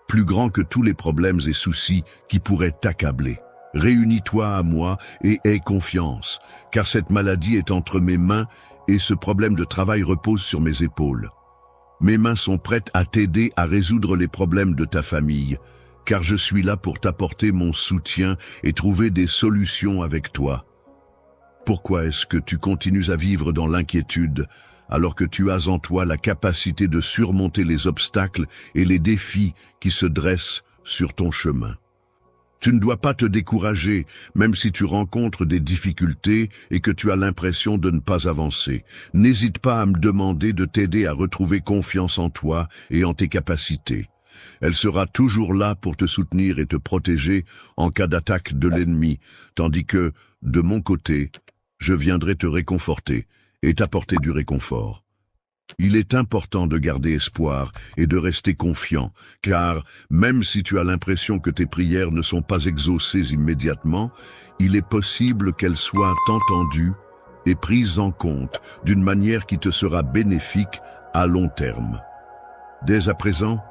S1: plus grand que tous les problèmes et soucis qui pourraient t'accabler. Réunis-toi à moi et aie confiance, car cette maladie est entre mes mains et ce problème de travail repose sur mes épaules. Mes mains sont prêtes à t'aider à résoudre les problèmes de ta famille, car je suis là pour t'apporter mon soutien et trouver des solutions avec toi. Pourquoi est-ce que tu continues à vivre dans l'inquiétude alors que tu as en toi la capacité de surmonter les obstacles et les défis qui se dressent sur ton chemin? Tu ne dois pas te décourager, même si tu rencontres des difficultés et que tu as l'impression de ne pas avancer. N'hésite pas à me demander de t'aider à retrouver confiance en toi et en tes capacités. Elle sera toujours là pour te soutenir et te protéger en cas d'attaque de l'ennemi, tandis que, de mon côté, je viendrai te réconforter et t'apporter du réconfort. Il est important de garder espoir et de rester confiant, car même si tu as l'impression que tes prières ne sont pas exaucées immédiatement, il est possible qu'elles soient entendues et prises en compte d'une manière qui te sera bénéfique à long terme. Dès à présent,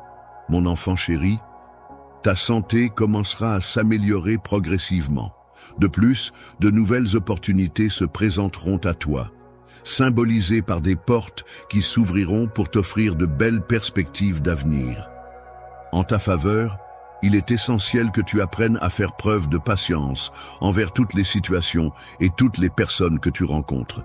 S1: mon enfant chéri, ta santé commencera à s'améliorer progressivement. De plus, de nouvelles opportunités se présenteront à toi, symbolisées par des portes qui s'ouvriront pour t'offrir de belles perspectives d'avenir. En ta faveur, il est essentiel que tu apprennes à faire preuve de patience envers toutes les situations et toutes les personnes que tu rencontres.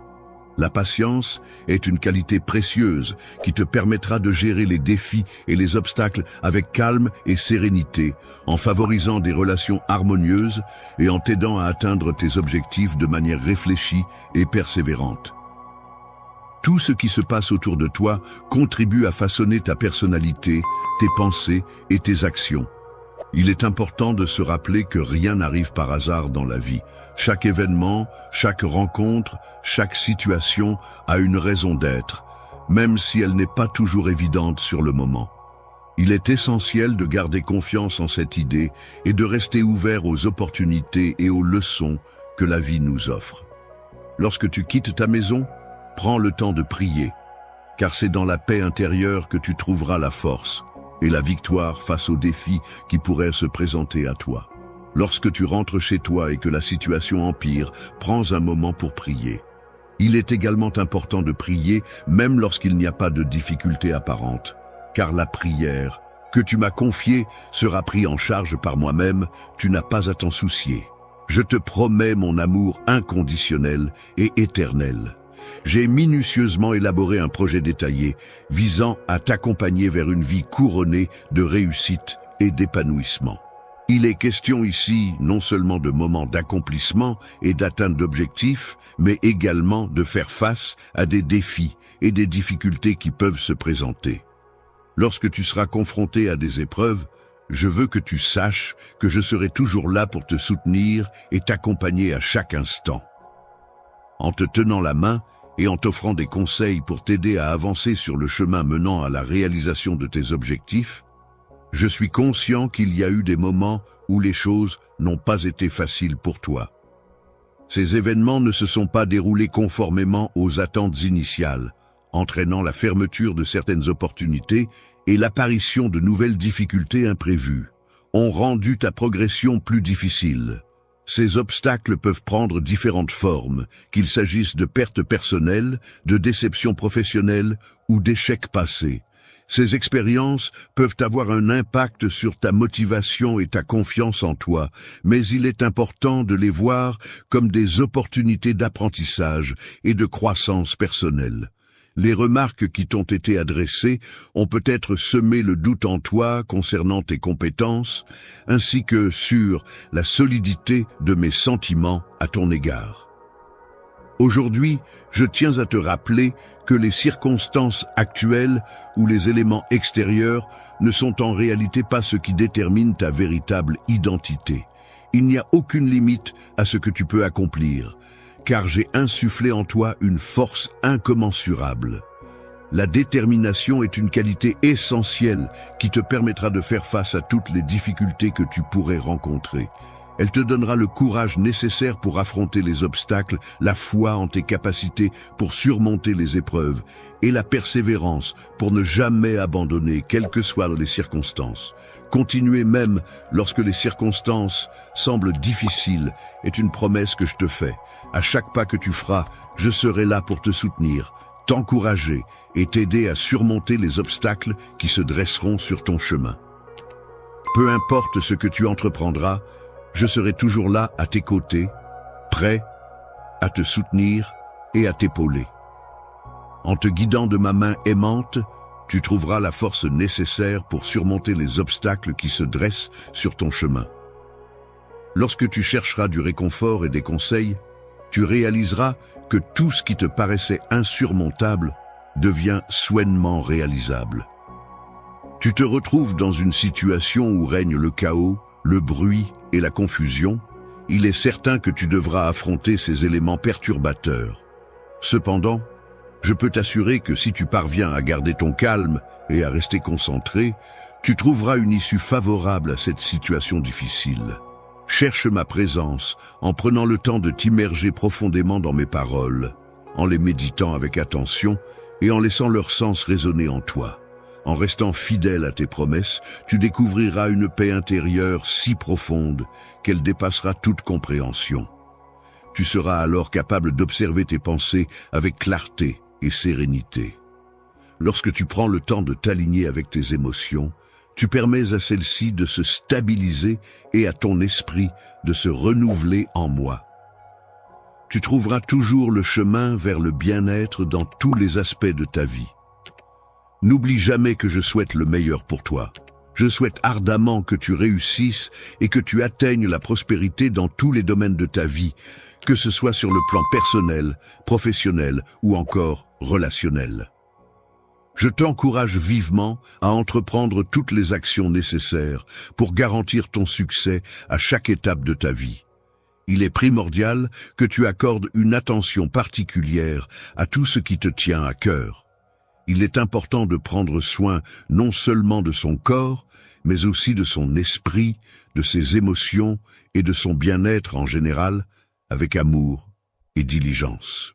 S1: La patience est une qualité précieuse qui te permettra de gérer les défis et les obstacles avec calme et sérénité, en favorisant des relations harmonieuses et en t'aidant à atteindre tes objectifs de manière réfléchie et persévérante. Tout ce qui se passe autour de toi contribue à façonner ta personnalité, tes pensées et tes actions. Il est important de se rappeler que rien n'arrive par hasard dans la vie. Chaque événement, chaque rencontre, chaque situation a une raison d'être, même si elle n'est pas toujours évidente sur le moment. Il est essentiel de garder confiance en cette idée et de rester ouvert aux opportunités et aux leçons que la vie nous offre. Lorsque tu quittes ta maison, prends le temps de prier, car c'est dans la paix intérieure que tu trouveras la force et la victoire face aux défis qui pourraient se présenter à toi. Lorsque tu rentres chez toi et que la situation empire, prends un moment pour prier. Il est également important de prier même lorsqu'il n'y a pas de difficulté apparente, car la prière que tu m'as confiée sera prise en charge par moi-même, tu n'as pas à t'en soucier. Je te promets mon amour inconditionnel et éternel. J'ai minutieusement élaboré un projet détaillé visant à t'accompagner vers une vie couronnée de réussite et d'épanouissement. Il est question ici non seulement de moments d'accomplissement et d'atteinte d'objectifs, mais également de faire face à des défis et des difficultés qui peuvent se présenter. Lorsque tu seras confronté à des épreuves, je veux que tu saches que je serai toujours là pour te soutenir et t'accompagner à chaque instant. En te tenant la main et en t'offrant des conseils pour t'aider à avancer sur le chemin menant à la réalisation de tes objectifs, je suis conscient qu'il y a eu des moments où les choses n'ont pas été faciles pour toi. Ces événements ne se sont pas déroulés conformément aux attentes initiales, entraînant la fermeture de certaines opportunités et l'apparition de nouvelles difficultés imprévues, ont rendu ta progression plus difficile. Ces obstacles peuvent prendre différentes formes, qu'il s'agisse de pertes personnelles, de déceptions professionnelles ou d'échecs passés. Ces expériences peuvent avoir un impact sur ta motivation et ta confiance en toi, mais il est important de les voir comme des opportunités d'apprentissage et de croissance personnelle. Les remarques qui t'ont été adressées ont peut-être semé le doute en toi concernant tes compétences, ainsi que sur la solidité de mes sentiments à ton égard. Aujourd'hui, je tiens à te rappeler que les circonstances actuelles ou les éléments extérieurs ne sont en réalité pas ce qui détermine ta véritable identité. Il n'y a aucune limite à ce que tu peux accomplir, car j'ai insufflé en toi une force incommensurable. La détermination est une qualité essentielle qui te permettra de faire face à toutes les difficultés que tu pourrais rencontrer. Elle te donnera le courage nécessaire pour affronter les obstacles, la foi en tes capacités pour surmonter les épreuves et la persévérance pour ne jamais abandonner, quelles que soient les circonstances. Continuer même lorsque les circonstances semblent difficiles est une promesse que je te fais. À chaque pas que tu feras, je serai là pour te soutenir, t'encourager et t'aider à surmonter les obstacles qui se dresseront sur ton chemin. Peu importe ce que tu entreprendras, je serai toujours là à tes côtés, prêt à te soutenir et à t'épauler. En te guidant de ma main aimante, tu trouveras la force nécessaire pour surmonter les obstacles qui se dressent sur ton chemin. Lorsque tu chercheras du réconfort et des conseils, tu réaliseras que tout ce qui te paraissait insurmontable devient soigneusement réalisable. Tu te retrouves dans une situation où règne le chaos, le bruit et la confusion. Il est certain que tu devras affronter ces éléments perturbateurs. Cependant, je peux t'assurer que si tu parviens à garder ton calme et à rester concentré, tu trouveras une issue favorable à cette situation difficile. Cherche ma présence en prenant le temps de t'immerger profondément dans mes paroles, en les méditant avec attention et en laissant leur sens résonner en toi. En restant fidèle à tes promesses, tu découvriras une paix intérieure si profonde qu'elle dépassera toute compréhension. Tu seras alors capable d'observer tes pensées avec clarté et sérénité. Lorsque tu prends le temps de t'aligner avec tes émotions, tu permets à celles-ci de se stabiliser et à ton esprit de se renouveler en moi. Tu trouveras toujours le chemin vers le bien-être dans tous les aspects de ta vie. N'oublie jamais que je souhaite le meilleur pour toi. Je souhaite ardemment que tu réussisses et que tu atteignes la prospérité dans tous les domaines de ta vie, que ce soit sur le plan personnel, professionnel ou encore relationnel. Je t'encourage vivement à entreprendre toutes les actions nécessaires pour garantir ton succès à chaque étape de ta vie. Il est primordial que tu accordes une attention particulière à tout ce qui te tient à cœur. Il est important de prendre soin non seulement de son corps, mais aussi de son esprit, de ses émotions et de son bien-être en général, avec amour et diligence.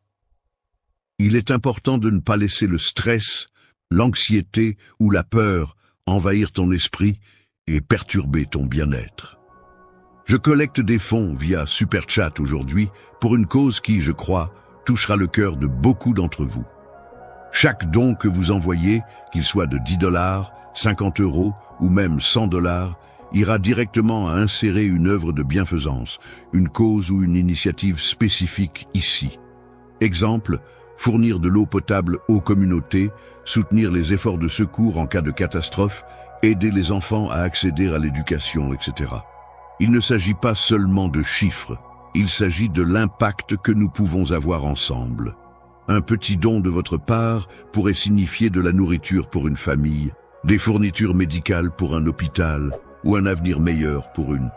S1: Il est important de ne pas laisser le stress, l'anxiété ou la peur envahir ton esprit et perturber ton bien-être. Je collecte des fonds via Super Chat aujourd'hui pour une cause qui, je crois, touchera le cœur de beaucoup d'entre vous. Chaque don que vous envoyez, qu'il soit de 10 $, 50 € ou même 100 $, ira directement à insérer une œuvre de bienfaisance, une cause ou une initiative spécifique ici. Exemple, fournir de l'eau potable aux communautés, soutenir les efforts de secours en cas de catastrophe, aider les enfants à accéder à l'éducation, etc. Il ne s'agit pas seulement de chiffres, il s'agit de l'impact que nous pouvons avoir ensemble. Un petit don de votre part pourrait signifier de la nourriture pour une famille, des fournitures médicales pour un hôpital ou un avenir meilleur pour une